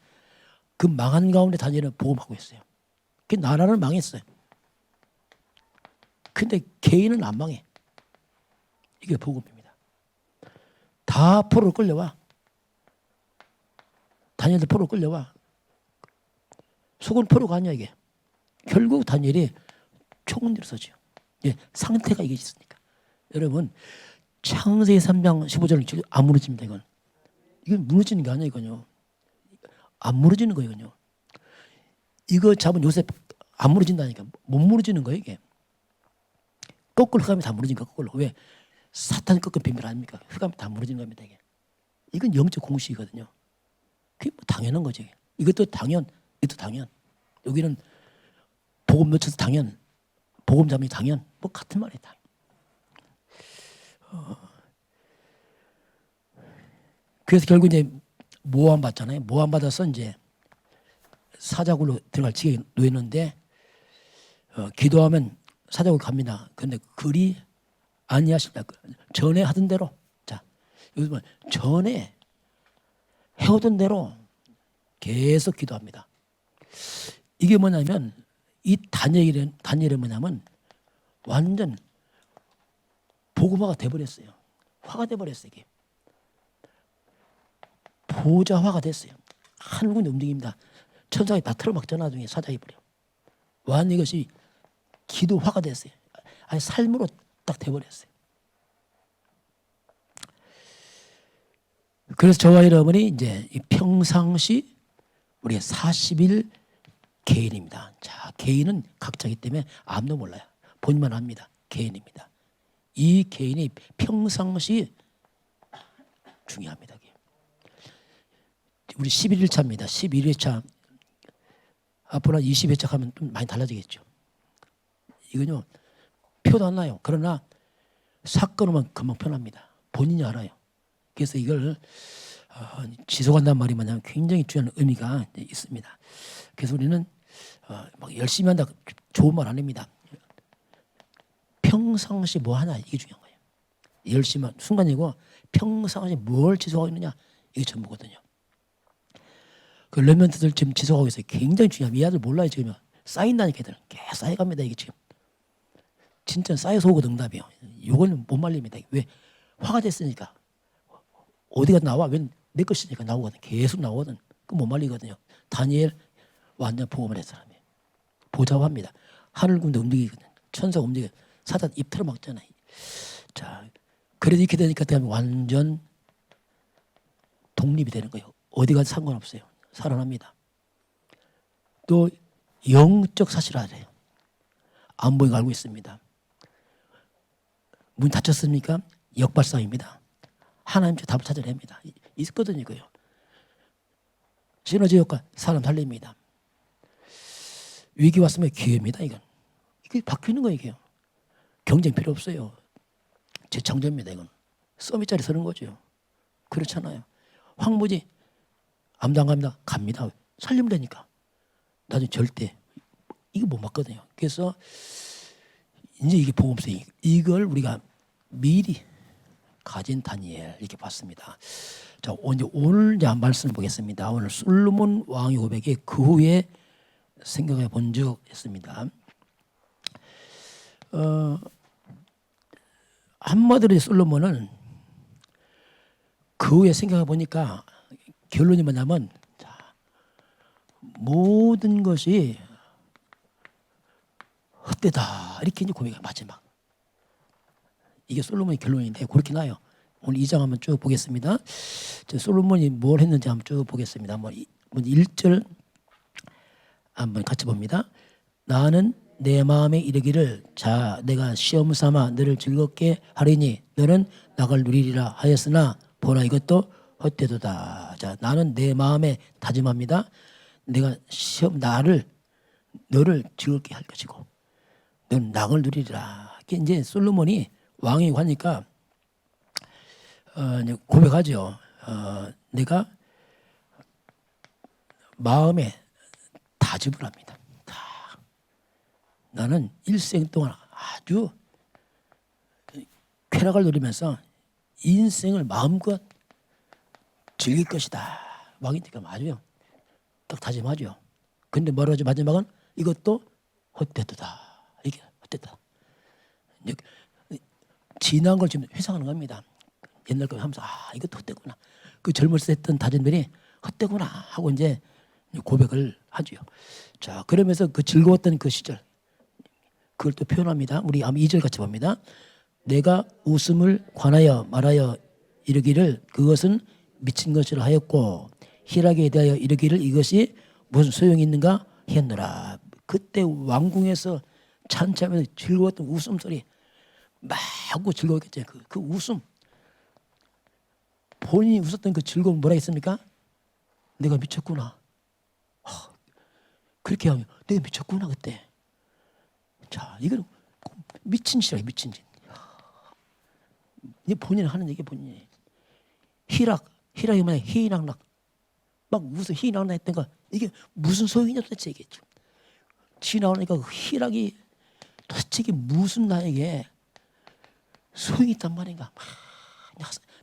그 망한 가운데 다니엘은 복음하고 있어요. 그 나라는 망했어요. 근데 개인은 안 망해. 이게 복음입니다. 다 포로로 끌려와. 다니엘도 포로로 끌려와. 속은 포로가 아니야 이게. 결국 다니엘이 총리로 서죠. 예, 상태가 이게 있으니까. 여러분 창세기 3장 15절은 안 무너집니다. 이건 무너지는 게 아니에요. 이건요. 안 무너지는 거예요. 이건요. 이거 잡은 요셉 안 무너진다니까. 못 무너지는 거예요. 이게. 거꾸로 흑암이 다 무너진 거 거꾸로. 왜? 사탄이 꺾은 비밀 아닙니까? 흑암이 다 무너진 겁니다. 이게. 이건 영적 공식이거든요. 그게 뭐 당연한 거죠. 이것도 당연, 이것도 당연. 여기는 복음 놓쳐서 당연, 복음 잡으니 당연. 뭐 같은 말이에요. 당연. 그래서 결국 이제 모함 받잖아요. 모함 받아서 이제 사자굴로 들어갈 지경에 놓였는데 기도하면 사자굴 갑니다. 그런데 그리 아니하시다. 전에 하던 대로. 자, 여기서 보면 전에 해오던 대로 계속 기도합니다. 이게 뭐냐면 이 다니엘이 뭐냐면 완전 복음화가 돼버렸어요. 화가 돼버렸어요. 이게. 보좌화가 됐어요. 한 군데 움직입니다. 천사가 다 틀어막자 나중에 사자에 버려. 완전 이것이 기도화가 됐어요. 아니 삶으로 딱 돼버렸어요. 그래서 저와 여러분이 이제 평상시 우리가 40일 개인입니다. 자, 개인은 각자이기 때문에 아무도 몰라요. 본인만 압니다. 개인입니다. 이 개인이 평상시 중요합니다. 우리 11일차입니다. 11회차 앞으로 20회차 가면 좀 많이 달라지겠죠. 이건요 표도 안 나요. 그러나 사건은 금방 편합니다. 본인이 알아요. 그래서 이걸 지속한다는 말이 뭐냐면 굉장히 중요한 의미가 있습니다. 그래서 우리는 막 열심히 한다 좋은 말 아닙니다. 평상시 뭐 하나 이게 중요한 거예요. 열심히 순간이고 평상시 뭘 지속하고 있느냐 이게 전부거든요. 그 랩런트들 지금 지속하고 있어요. 굉장히 중요합니다. 이 아들 몰라요 지금. 쌓인다니까 애들. 계속 쌓여갑니다 이게 지금. 진짜 쌓여서 오거든 응답이요. 이거는 못 말립니다. 왜? 화가 됐으니까. 어디가 나와? 왜 내 것이니까 나오거든. 계속 나오거든. 그 못 말리거든요. 다니엘 완전 복음을 했 사람이에요. 보좌화합니다. 하늘 군대 움직이거든. 천사 움직여. 사단 입 틀어막잖아요. 자, 그래도 이렇게 되니까 완전 독립이 되는 거예요. 어디 가도 상관없어요. 살아납니다. 또 영적 사실을 알아요. 안 보이고 알고 있습니다. 문 닫혔습니까? 역발상입니다. 하나님 답을 찾아냅니다. 있거든요. 이거요. 시너지 효과 사람 살립니다. 위기 왔으면 기회입니다. 이건. 이게 바뀌는 거예요. 이게요. 경쟁 필요 없어요. 재창조입니다. 이건. 서밋자리 서는 거죠. 그렇잖아요. 황무지 아무도 안 갑니다. 갑니다. 살리면 되니까. 나중에 절대 이거 못 맞거든요. 그래서 이제 이게 복음서 이걸 우리가 미리 가진 다니엘 이렇게 봤습니다. 자, 오늘 이제 말씀을 보겠습니다. 오늘 솔로몬 왕의 고백에 그 후에 생각해 본 적 있습니다. 한마디로 솔로몬은 그 후에 생각해 보니까 결론이 뭐냐면 모든 것이 헛되다 이렇게 이제 고백해 마지막. 이게 솔로몬의 결론인데 그렇게 나요. 오늘 2장 한번 쭉 보겠습니다. 솔로몬이 뭘 했는지 한번 쭉 보겠습니다. 1절 한번 같이 봅니다. 나는 내 마음에 이르기를 자 내가 시험 삼아 너를 즐겁게 하리니 너는 낙을 누리리라 하였으나 보라 이것도 헛되도다. 자 나는 내 마음에 다짐합니다. 내가 너를 즐겁게 할 것이고 너는 낙을 누리리라. 이제 솔로몬이 왕이 하니까 고백하죠. 내가 마음에 다짐을 합니다. 나는 일생 동안 아주 쾌락을 누리면서 인생을 마음껏 즐길 것이다. 왕이니까 아주 딱 다짐하죠. 근데 뭐라고 하죠? 마지막은 이것도 헛되도다. 이게 헛되다. 지난 걸 지금 회상하는 겁니다. 옛날 거 하면서 이것도 헛되구나. 그 젊었을 때 했던 다짐들이 헛되구나 하고 이제 고백을 하죠. 자 그러면서 그 즐거웠던 그 시절 그걸 또 표현합니다. 우리 2절 같이 봅니다. 내가 웃음을 관하여 말하여 이르기를 그것은 미친 것이라 하였고 희락에 대하여 이르기를 이것이 무슨 소용이 있는가 했노라. 그때 왕궁에서 찬찬하면서 즐거웠던 웃음소리 막 하고 즐거웠겠죠. 그 웃음 본인이 웃었던 그 즐거움 뭐라 했습니까? 내가 미쳤구나. 그렇게 하면 내가 미쳤구나 그때. 자 이건 미친 짓이야 미친 짓. 본인이 하는 얘기 본인이. 희락이 뭐냐 희낙락 막 웃어 희낙락 했던 거 이게 무슨 소용이냐 도대체 이게. 지나오니까 그 희락이 도대체 무슨 나에게 소용이 있단 말인가.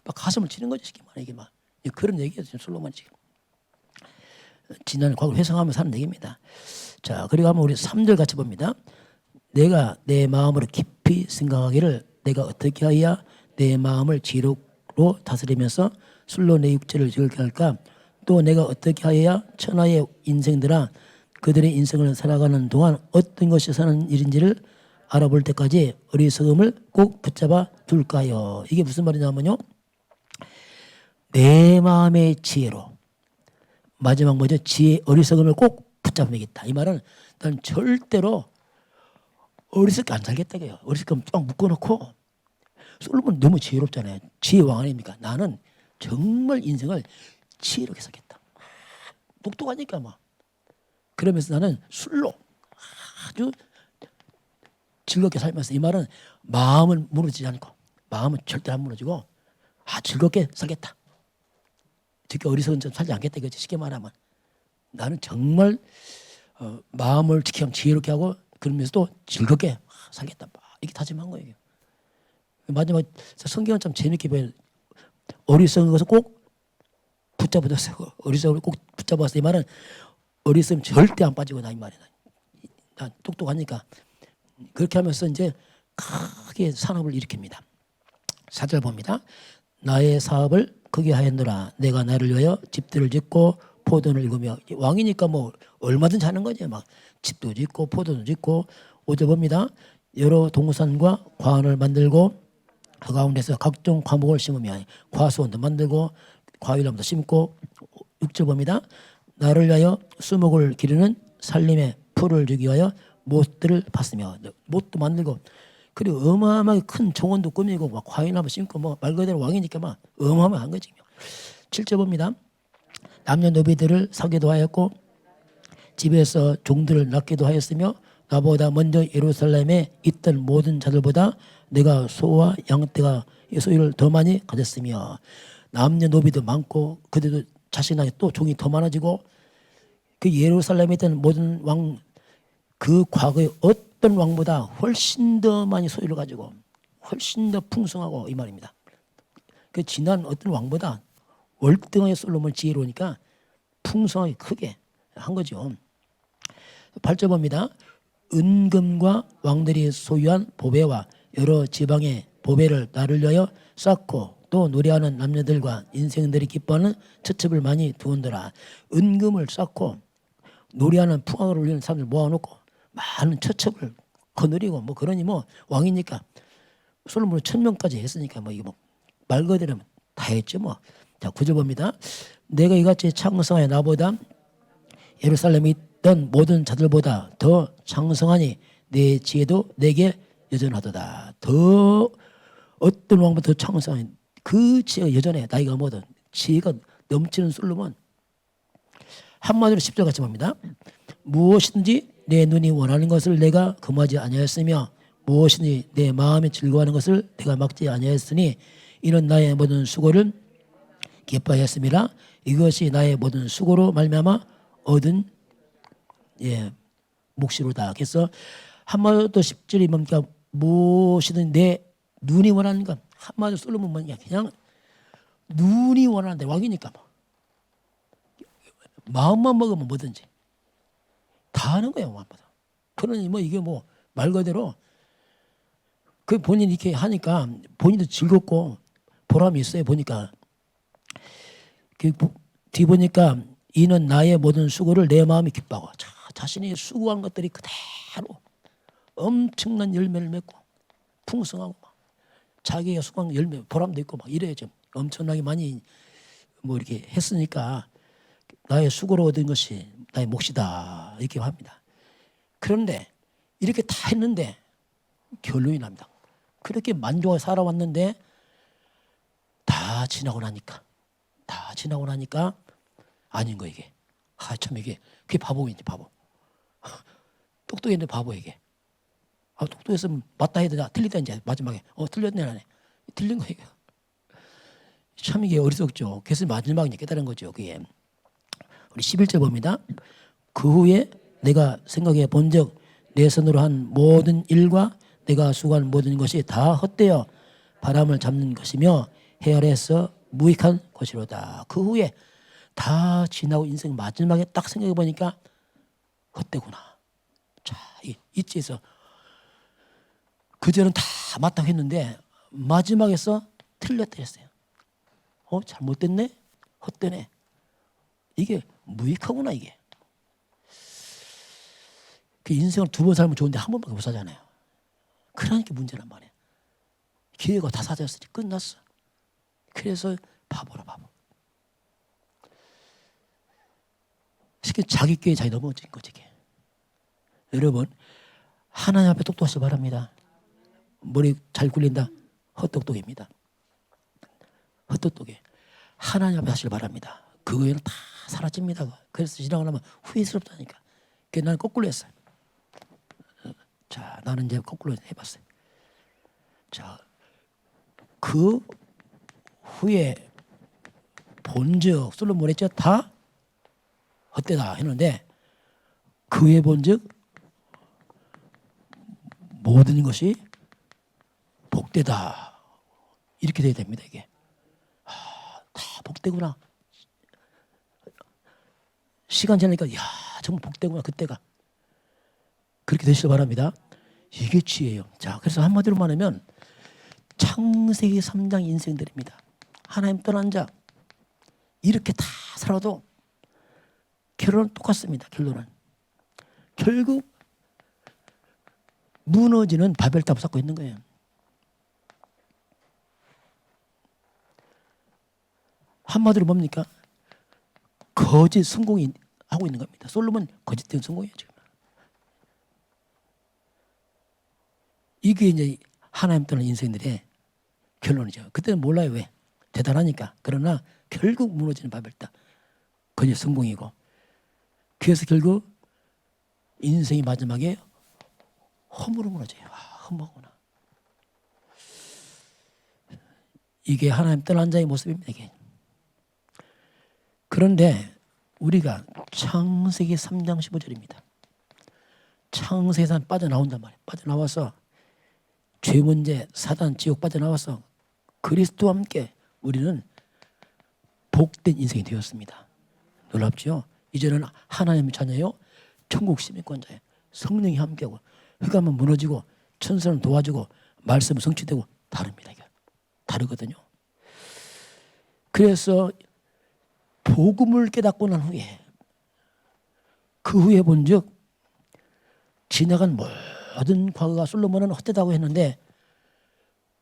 막 가슴을 치는 거죠. 이게 막 그런 얘기예요. 지금 솔로몬 지금. 지난 과거를 회상하면서 하는 얘기입니다. 자 그리고 한번 우리 3절 같이 봅니다. 내가 내 마음으로 깊이 생각하기를 내가 어떻게 하여야 내 마음을 지혜로 다스리면서 술로 내 육체를 즐겁게 할까. 또 내가 어떻게 하여야 천하의 인생들아 그들의 인생을 살아가는 동안 어떤 것이 사는 일인지를 알아볼 때까지 어리석음을 꼭 붙잡아 둘까요. 이게 무슨 말이냐면요. 내 마음의 지혜로 마지막 뭐죠? 어리석음을 꼭 붙잡아야겠다. 이 말은 난 절대로 어리석게 안 살겠다. 어리석음 쫙 묶어놓고 솔로몬 너무 지혜롭잖아요. 지혜의 왕 아닙니까? 나는 정말 인생을 지혜롭게 살겠다. 똑똑하니까 막. 그러면서 나는 술로 아주 즐겁게 살면서 이 말은 마음은 무너지지 않고 마음은 절대 안 무너지고 즐겁게 살겠다. 특히 어리석은 좀 살지 않겠다 이거지. 쉽게 말하면 나는 정말 마음을 지키면 지혜롭게 하고 그러면서도 즐겁게 살겠다. 이렇게 다짐한 거예요. 마지막 성경은 참 재밌게 보여요. 어리석은 것을 꼭 붙잡아뒀어요. 어리석음을 꼭 붙잡았어. 이 말은 어리석음 절대 안 빠지고 이 말이야. 난 똑똑하니까 그렇게 하면서 이제 크게 산업을 일으킵니다. 4절 봅니다. 나의 사업을 크게 하였노라. 내가 나를 위하여 집들을 짓고 포도를 일구며. 왕이니까 뭐 얼마든지 하는 거죠. 막 집도 짓고 포도도 짓고. 5절 봅니다. 여러 동산과 과원을 만들고 그 가운데서 각종 과목을 심으며 과수원도 만들고 과일나무도 심고. 6절 봅니다. 나를 위하여 수목을 기르는 살림에 풀을 주기 위하여 못들을 팠으며. 못도 만들고 그리고 어마어마하게 큰 정원도 꾸미고 막 과일나무 심고 뭐 말 그대로 왕이니까 막 어마어마한 거지. 7절 봅니다. 남녀노비들을 사귀도 하였고 집에서 종들을 낳기도 하였으며 나보다 먼저 예루살렘에 있던 모든 자들보다 내가 소와 양떼가 소유를 더 많이 가졌으며. 남녀노비도 많고 그들도 자신에게 또 종이 더 많아지고 그 예루살렘에 있던 모든 왕 그 과거의 어떤 왕보다 훨씬 더 많이 소유를 가지고 훨씬 더 풍성하고 이 말입니다. 그 지난 어떤 왕보다 월등하게 솔로몬 지혜로우니까 풍성하게 크게 한 거죠. 8절 봅니다. 은금과 왕들이 소유한 보배와 여러 지방의 보배를 나를 위하여 쌓고 또 노래하는 남녀들과 인생들이 기뻐하는 처첩을 많이 두었더라. 은금을 쌓고 노래하는 풍악을 울리는 사람들 모아놓고 많은 처첩을 거느리고 뭐 그러니 뭐 왕이니까 솔로몬은 1000명까지 했으니까 뭐 이거 뭐 말 그대로 다 했죠 뭐. 자 9절 봅니다. 내가 이같이 창성하여 나보다 예루살렘에 있던 모든 자들보다 더 창성하니 내 지혜도 내게 여전하도다. 더 어떤 왕보다 더 창성하니 그 지혜가 여전해. 나이가 뭐든 지혜가 넘치는 솔로몬. 한마디로 10절 같이 봅니다. 무엇이든지 내 눈이 원하는 것을 내가 금하지 아니하였으며 무엇이든지 내 마음이 즐거워하는 것을 내가 막지 아니하였으니 이는 나의 모든 수고를 기뻐하였음이라. 이것이 나의 모든 수고로 말미암아 얻은 몫이로다. 그래서 한마디로 또 10절이 뭡니까? 무엇이든 내 눈이 원하는 것. 한마디로 솔로몬 뭐냐? 그냥 눈이 원하는데 왕이니까 뭐. 마음만 먹으면 뭐든지 다 하는 거예요. 마음보다. 그러니 뭐 이게 뭐 말 그대로 그 본인이 이렇게 하니까 본인도 즐겁고 보람이 있어요. 보니까 뒤 보니까 이는 나의 모든 수고를 내 마음이 기뻐하고 자신이 수고한 것들이 그대로 엄청난 열매를 맺고 풍성하고 막 자기가 수고한 열매 보람도 있고 막 이래요. 좀 엄청나게 많이 뭐 이렇게 했으니까 나의 수고로 얻은 것이 나의 몫이다 이렇게 합니다. 그런데 이렇게 다 했는데 결론이 납니다. 그렇게 만족하게 살아왔는데 다 지나고 나니까 아닌 거 이게. 참 이게 그게 바보인지 바보. 똑똑했는데 바보 이게. 똑똑했으면 맞다 해야 되나 틀리다 이제 마지막에 틀렸네 나네. 틀린 거 이게. 참 이게 어리석죠. 그래서 마지막에 깨달은 거죠. 그게. 우리 11절 봅니다. 그 후에 내가 생각해 본즉 내 손으로 한 모든 일과 내가 수고한 모든 것이 다 헛되어 바람을 잡는 것이며 헤아려서 무익한 것이로다. 그 후에 다 지나고 인생 마지막에 딱 생각해 보니까 헛되구나. 자, 이치에서 그전은 다 맞다고 했는데 마지막에서 틀렸다 했어요. 잘못됐네? 헛되네. 이게 무익하구나 이게. 그 인생을 2번 살면 좋은데 한 번밖에 못 살잖아요. 그러니까 문제란 말이야. 기회가 다 사라졌으니 끝났어. 그래서 바보라 바보. 쉽게 자기 꾀에 자기 넘어진 거지 이게. 여러분 하나님 앞에 똑똑하시기 바랍니다. 머리 잘 굴린다. 헛똑똑입니다. 헛똑똑해. 하나님 앞에 하시길 바랍니다. 그거에는 다 사라집니다. 그래서 지나고 나면 후회스럽다니까. 그래서 나는 거꾸로 했어요. 자, 나는 이제 거꾸로 해봤어요. 자, 그 후에 본즉 솔로몬 했죠. 다 헛되다 했는데 그 후에 본즉 모든 것이 복되다 이렇게 돼야 됩니다. 이게 다 복되구나. 시간 지나니까 야 정말 복되구나 그때가. 그렇게 되시길 바랍니다. 이게 지혜예요. 자, 그래서 한마디로 말하면 창세기 3장 인생들입니다. 하나님 떠난 자 이렇게 다 살아도 결론은 똑같습니다. 결론은 결국 무너지는 바벨탑을 쌓고 있는 거예요. 한마디로 뭡니까? 거짓 성공이 하고 있는 겁니다. 솔로몬 거짓된 성공이에요 지금. 이게 이제 하나님 떠난 인생들의 결론이죠. 그때는 몰라요. 왜? 대단하니까. 그러나 결국 무너지는 바벨탑. 거짓 성공이고. 그래서 결국 인생이 마지막에 험으로 무너져요. 험하구나. 이게 하나님 떠난 자의 모습입니다. 이게. 그런데 우리가 창세기 3장 15절입니다. 창세기에서 빠져나온단 말이에요. 빠져나와서 죄 문제, 사단, 지옥 빠져나와서 그리스도와 함께 우리는 복된 인생이 되었습니다. 놀랍죠? 이제는 하나님의 자녀요. 천국 시민권자예요. 성령이 함께하고 흑암은 무너지고 천사는 도와주고 말씀은 성취되고 다릅니다. 이게 다르거든요. 그래서 복음을 깨닫고 난 후에 그 후에 본즉 지나간 모든 과거가 솔로몬은 헛되다고 했는데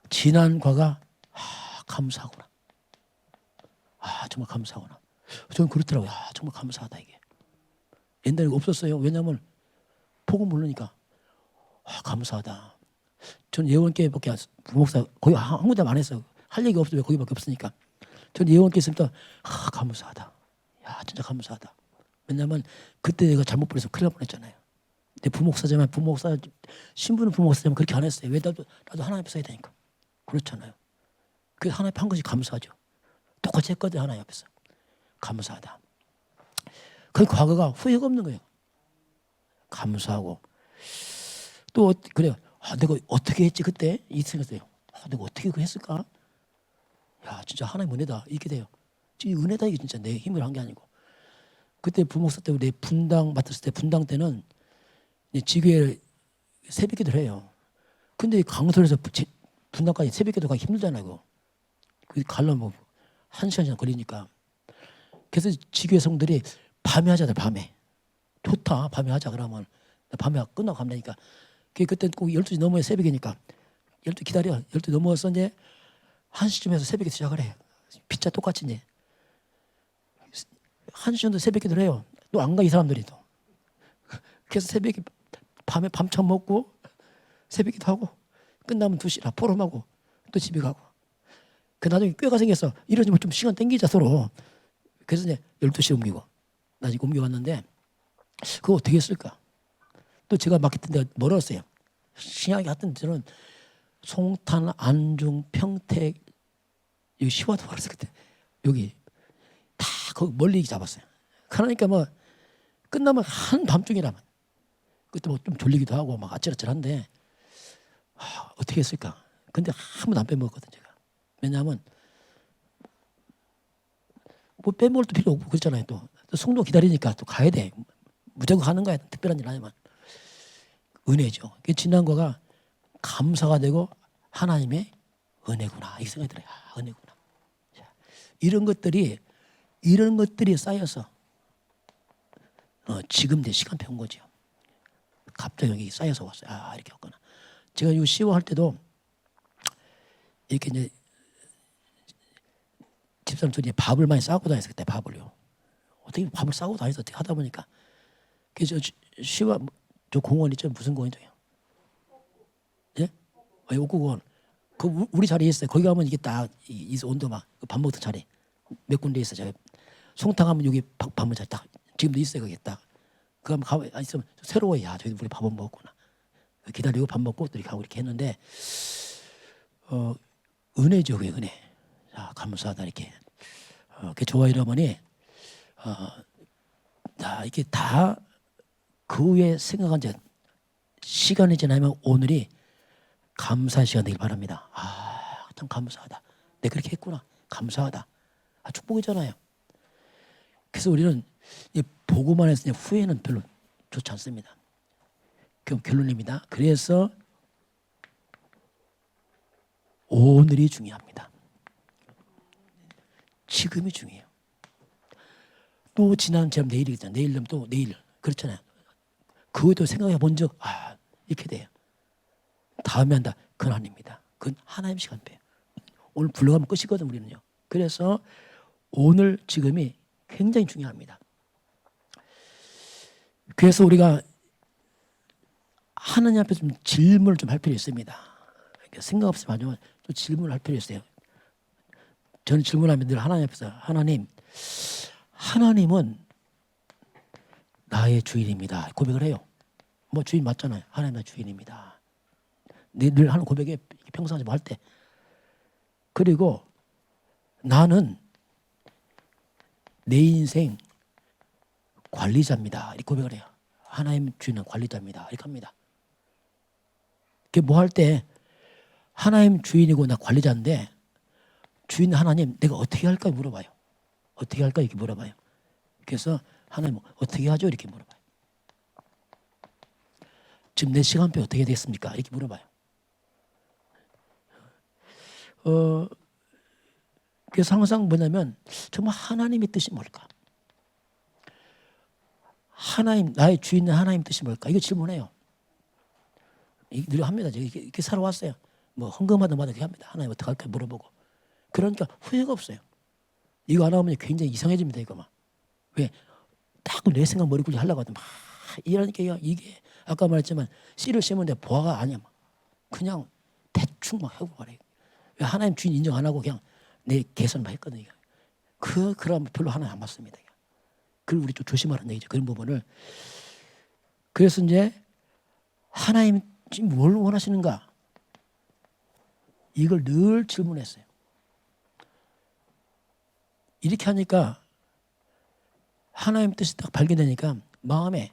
지난 과거가 감사하구나. 정말 감사하구나. 저는 그렇더라고요. 정말 감사하다 이게. 옛날에 없었어요. 왜냐하면 복음 모르니까 감사하다. 전 예원교회밖에 부목사 거의 한 군데 안 했어요. 할 얘기가 없어요. 거기밖에 없으니까. 전 예원교회 있을 때 감사하다. 진짜 감사하다. 왜냐하면 그때 내가 잘못 보내서 큰일 날 뻔했잖아요. 내 부목사지만 신부는 부목사지만 그렇게 안 했어요. 왜 나도 하나님 앞에 서야 되니까. 그렇잖아요. 그래서 하나님 한 것이 감사하죠. 똑같이 했거든 하나님 앞에서. 감사하다. 그 과거가 후회가 없는 거예요. 감사하고 또 그래요. 내가 어떻게 했지 그때 이 생각했어요. 내가 어떻게 그거 했을까? 진짜 하나님 은혜다 이렇게 돼요. 진짜 은혜다 이게 진짜 내 힘을 한 게 아니고. 그때 부목사 때 내 분당 맡았을 때 분당 때는 지교회 새벽기도를 해요. 근데 강서에서 분당까지 새벽기도 가기 힘들잖아요. 그 가려면 1시간 걸리니까. 그래서 지교회 성들이 밤에 하자들 밤에. 좋다 밤에 하자 그러면 밤에 끝나고 가면 되니까. 그때 꼭 12시 넘어야 새벽이니까 12 기다려. 12 넘어서 이제 1시쯤 해서 새벽에 시작을 해. 피자 똑같이 이제 1시 정도 새벽 기도를 해요. 또 안 가 이 사람들이 또. 그래서 새벽에 밤에 밤참 먹고 새벽 기도하고 끝나면 2시라 포럼하고 또 집에 가고. 그 나중에 꾀가 생겼어. 이러지만 좀 시간 땡기자 서로. 그래서 이제 12시에 옮기고 나중에 옮겨왔는데 그거 어떻게 했을까? 또 제가 맡겼던 데가 멀었어요. 신학이 하여튼 저는 송탄, 안중, 평택 여기 시와도 멀었어 그때. 여기 다 거기 멀리 잡았어요. 그러니까 뭐 끝나면 한밤중이라면 그때 뭐 좀 졸리기도 하고 막 아찔아찔한데 어떻게 했을까? 근데 한 번도 안 빼먹었거든 제가. 왜냐하면 뭐 빼먹을 도 필요 없고 그렇잖아요. 또 성도 기다리니까 또 가야 돼. 무조건 가는 거야. 특별한 일 아니면 은혜죠. 지난 거가 감사가 되고 하나님의 은혜구나 이 생각이 들어요. 은혜구나. 이런 것들이 쌓여서 지금 내 시간표 온 거죠. 갑자기 여기 쌓여서 왔어요. 이렇게 왔구나. 제가 이 시호할 때도 이렇게 이제 집사람들이 밥을 많이 싸고 다녔어요. 그때 밥을요. 어떻게 밥을 싸고 다녀서 어떻게 하다 보니까 그래서 시와 저 공원 있죠. 무슨 공원이죠? 예? 옥구공원. 그 우리 자리에 있어요. 거기 가면 이게 딱 이 온도 막 밥 먹던 자리 몇 군데 있어요. 제가 송탕 하면 여기 밥 먹는 자리 딱 지금도 있어요. 거기 딱. 그 가면 있으면 새로워요. 저희 우리 밥은 먹었구나. 기다리고 밥 먹고 또 이렇게 하고 이렇게 했는데 은혜죠, 그게 은혜. 감사하다 이렇게. 그 좋아요 어머니 이렇게 다 그 후에 생각한 적 시간이 지나면 오늘이 감사 시간 되길 바랍니다. 참 감사하다. 내가 그렇게 했구나. 감사하다. 축복이잖아요. 그래서 우리는 이 복음 안에서 후회는 별로 좋지 않습니다. 그럼 결론입니다. 그래서 오늘이 중요합니다. 지금이 중요해요. 또 지난처럼 내일이잖아요. 내일이면 또 내일. 그렇잖아요. 그것도 생각해 본 적 이렇게 돼요. 다음에 한다. 그건 아닙니다. 그건 하나님 시간표예요. 오늘 불러가면 끝이거든 우리는요. 그래서 오늘 지금이 굉장히 중요합니다. 그래서 우리가 하나님 앞에 좀 질문을 좀 할 필요 있습니다. 생각 없으면 아니면 또 질문을 할 필요 있어요. 저는 질문하면 늘 하나님 앞에서 하나님은 나의 주인입니다. 고백을 해요. 뭐 주인 맞잖아요. 하나님 나의 주인입니다. 늘 하는 고백에 평상시 뭐 할 때. 그리고 나는 내 인생 관리자입니다. 이렇게 고백을 해요. 하나님 주인은 관리자입니다. 이렇게 합니다. 그게 뭐 할 때 하나님 주인이고 나 관리자인데 주인 하나님 내가 어떻게 할까 물어봐요. 어떻게 할까 이렇게 물어봐요. 그래서 하나님 어떻게 하죠 이렇게 물어봐요. 지금 내 시간표 어떻게 되겠습니까? 이렇게 물어봐요. 그래서 항상 뭐냐면 정말 하나님의 뜻이 뭘까? 하나님, 나의 주인은 하나님 뜻이 뭘까? 이거 질문해요. 늘 합니다. 이렇게 살아왔어요. 뭐 헌금하다마다 이렇게 합니다. 하나님 어떻게 할까 물어보고. 그러니까 후회가 없어요. 이거 안 하면 굉장히 이상해집니다. 이거 막. 왜? 딱 내 생각 머리 굴리 하려고 하더니 막 이러니까 이게 아까 말했지만 씨를 심는데 보아가 아니야. 막. 그냥 대충 막 하고 말해요. 왜 하나님 주인 인정 안 하고 그냥 내 계산만 했거든요. 그럼 별로 하나님 안 맞습니다. 그걸 우리 좀 조심하라는 얘기죠. 그런 부분을. 그래서 이제 하나님 지금 뭘 원하시는가? 이걸 늘 질문했어요. 이렇게 하니까 하나님 뜻이 딱 발견되니까 마음에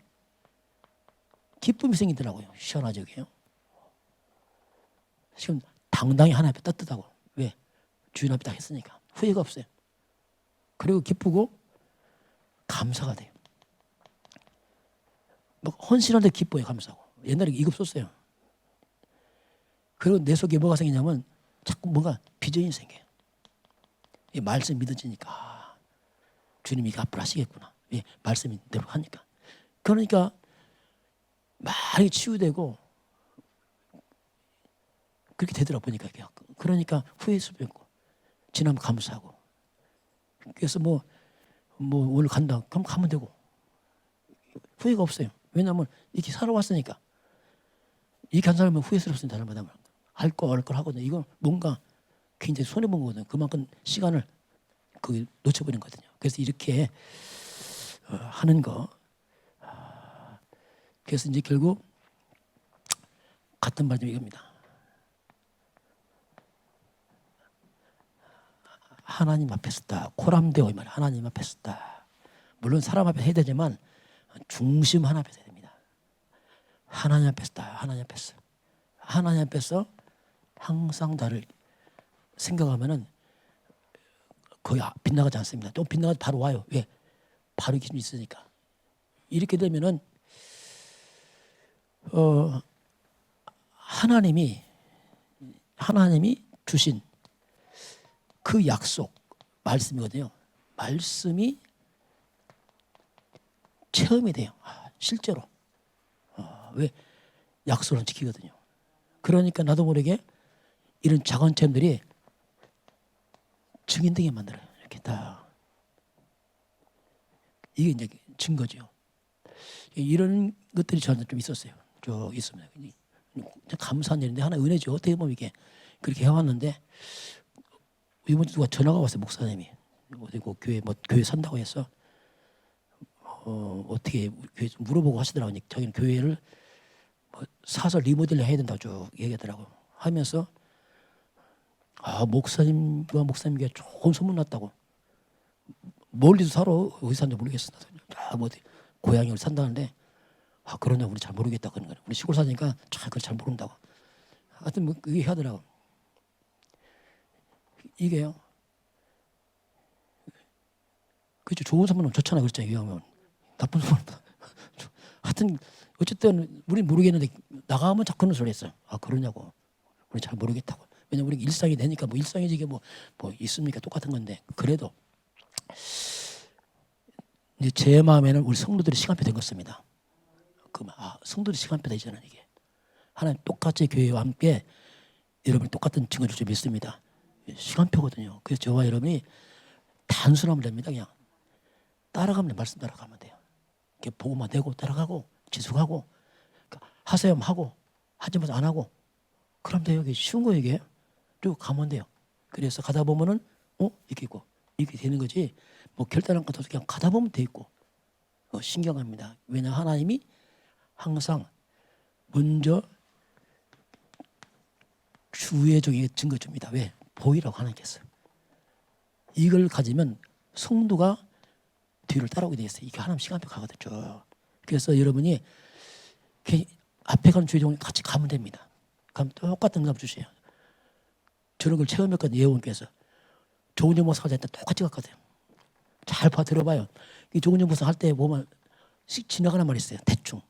기쁨이 생기더라고요. 시원하죠, 그게요. 지금 당당히 하나님 앞에 떳떳하고. 왜? 주인 앞에 딱 했으니까. 후회가 없어요. 그리고 기쁘고 감사가 돼요. 막 헌신하는데 기뻐요, 감사하고. 옛날에 이급 썼어요. 그리고 내 속에 뭐가 생기냐면 자꾸 뭔가 비전이 생겨요. 이 말씀 믿어지니까 주님이 앞으로 하시겠구나. 예, 말씀이 대로 하니까. 그러니까 많이 치유되고 그렇게 되더라 보니까. 그러니까 후회스럽고 없고 지나면 감사하고. 그래서 뭐 오늘 간다. 그럼 가면 되고. 후회가 없어요. 왜냐하면 이렇게 살아왔으니까. 이렇게 한 사람은 후회스럽습니다. 사람마다. 할 걸 하거든요. 이건 뭔가 굉장히 손해본 거거든요. 그만큼 시간을 놓쳐버린 거거든요. 그래서 이렇게 하는 거. 그래서 이제 결국 같은 말이 이겁니다. 하나님 앞에 섰다. 코람데오 이 말. 하나님 앞에 섰다. 물론 사람 앞에 해야 되지만 중심 하나 앞에서 해야 됩니다. 하나님 앞에 섰다. 하나님 앞에서. 하나님 앞에서 항상 나를 생각하면은 거의 빗나가지 않습니다. 또 빗나가도 바로 와요. 왜? 바로 기준이 있으니까. 이렇게 되면은 하나님이 주신 그 약속 말씀이거든요. 말씀이 체험이 돼요. 실제로. 왜? 약속을 지키거든요. 그러니까 나도 모르게 이런 작은 체험들이 증인되게 만들어요. 이렇게 다. 이게 이제 증거죠. 이런 것들이 저한테 좀 있었어요. 쭉 있습니다. 감사한 일인데 하나 은혜죠. 어떻게 보면 이게 그렇게 해왔는데 이번 주 누가 전화가 왔어요. 목사님이 어디고 교회 산다고 해서 어떻게 교회 좀 물어보고 하시더라고요. 자기는 교회를 사서 리모델링 해야 된다고 쭉 얘기하더라고요. 하면서 목사님과 목사님께 좋은 소문 났다고. 멀리서 살아. 어디 사는지 모르겠어. 어디 고향에 산다는데 그러냐 우리 잘 모르겠다 그런 거예요. 우리 시골 사니까 그걸 잘 모른다고. 하여튼 뭐 그게 하더라고. 이게요. 그렇죠. 좋은 소문은 좋잖아 그랬잖아요. 이왕이면 나쁜 소문. 하여튼 어쨌든 우린 모르겠는데 나가면 자꾸 그런 소리 했어요. 그러냐고. 우리 잘 모르겠다고. 왜냐면 우리 일상이 되니까 뭐 일상이지 이게 뭐 있습니까? 똑같은 건데 그래도 이제 제 마음에는 우리 성도들이 시간표 된 것입니다. 성도들이 시간표다 이제는 이게. 하나님 똑같이 교회와 함께 여러분이 똑같은 증거를 줄 수 믿습니다. 시간표거든요. 그래서 저와 여러분이 단순하면 됩니다. 그냥 따라가면 말씀 따라가면 돼요. 이렇게 보고만 되고 따라가고 지속하고 그러니까 하세요 하고 하지 마서 안 하고 그럼 돼요. 이게 쉬운 거예요. 이게 쭉 가면 돼요. 그래서 가다 보면은 이렇게 있고 이렇게 되는 거지 뭐 결단한 것도 그냥 가다 보면 돼 있고 신경합니다. 왜냐 하나님이 항상 먼저 주의적인 증거 줍니다. 왜? 보이라고 하나님께서. 이걸 가지면 성도가 뒤를 따라오게 돼 있어요. 이게 하나님 시간표 가거든요. 그래서 여러분이 앞에 가는 주의종을 같이 가면 됩니다. 그럼 똑같은 응답 주세요. 저런 걸 체험했거든요. 예원께서. 조은정 목사가 할 때 똑같이 갔거든요. 잘 들어봐요. 이 조은정 목사 할 때 보면 씩 지나가는 말이 있어요. 대충.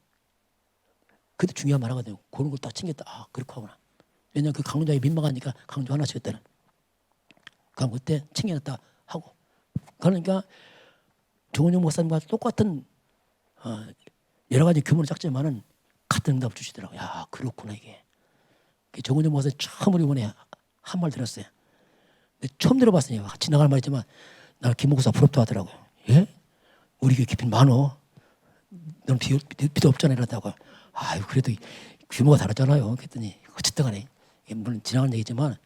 그것도 중요한 말 하거든요. 그런 걸 딱 챙겼다. 아, 그렇고 하구나. 왜냐면 그 강조자에 민망하니까 강조 하나씩 그때는. 그럼 그때 챙겨놨다 하고. 그러니까 정은영 목사님과 똑같은 여러 가지 규모는 작지만은 같은 응답을 주시더라고요. 야, 그렇구나 이게. 정은영 목사님 처음으로 이번에 한 말 들었어요. 근데 처음 들어봤으니 지나갈 말이지만 나 김 목사 부럽다 하더라고요. 예? 우리 교회 깊이 많어. 넌 비도 없잖아 이러다가 아유 그래도 규모가 다르잖아요. 그랬더니 어쨌든 간에 물론 지나간 얘기지만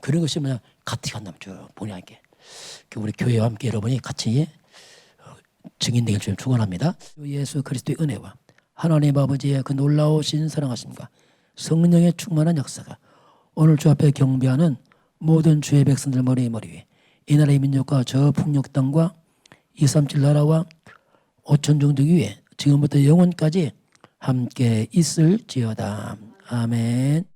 그런 것이 뭐냐 가치가 안 남죠. 뭐냐 이게 우리 교회와 함께 여러분이 같이 증인 되길 좀 축원합니다. 예수 그리스도의 은혜와 하나님 아버지의 그 놀라우신 사랑하심과 성령의 충만한 역사가 오늘 주 앞에 경배하는 모든 주의 백성들 머리 위에 이 나라의 민족과 저 풍력 땅과 237 나라와 5천 종족 위에 지금부터 영원까지 함께 있을지어다. 아멘.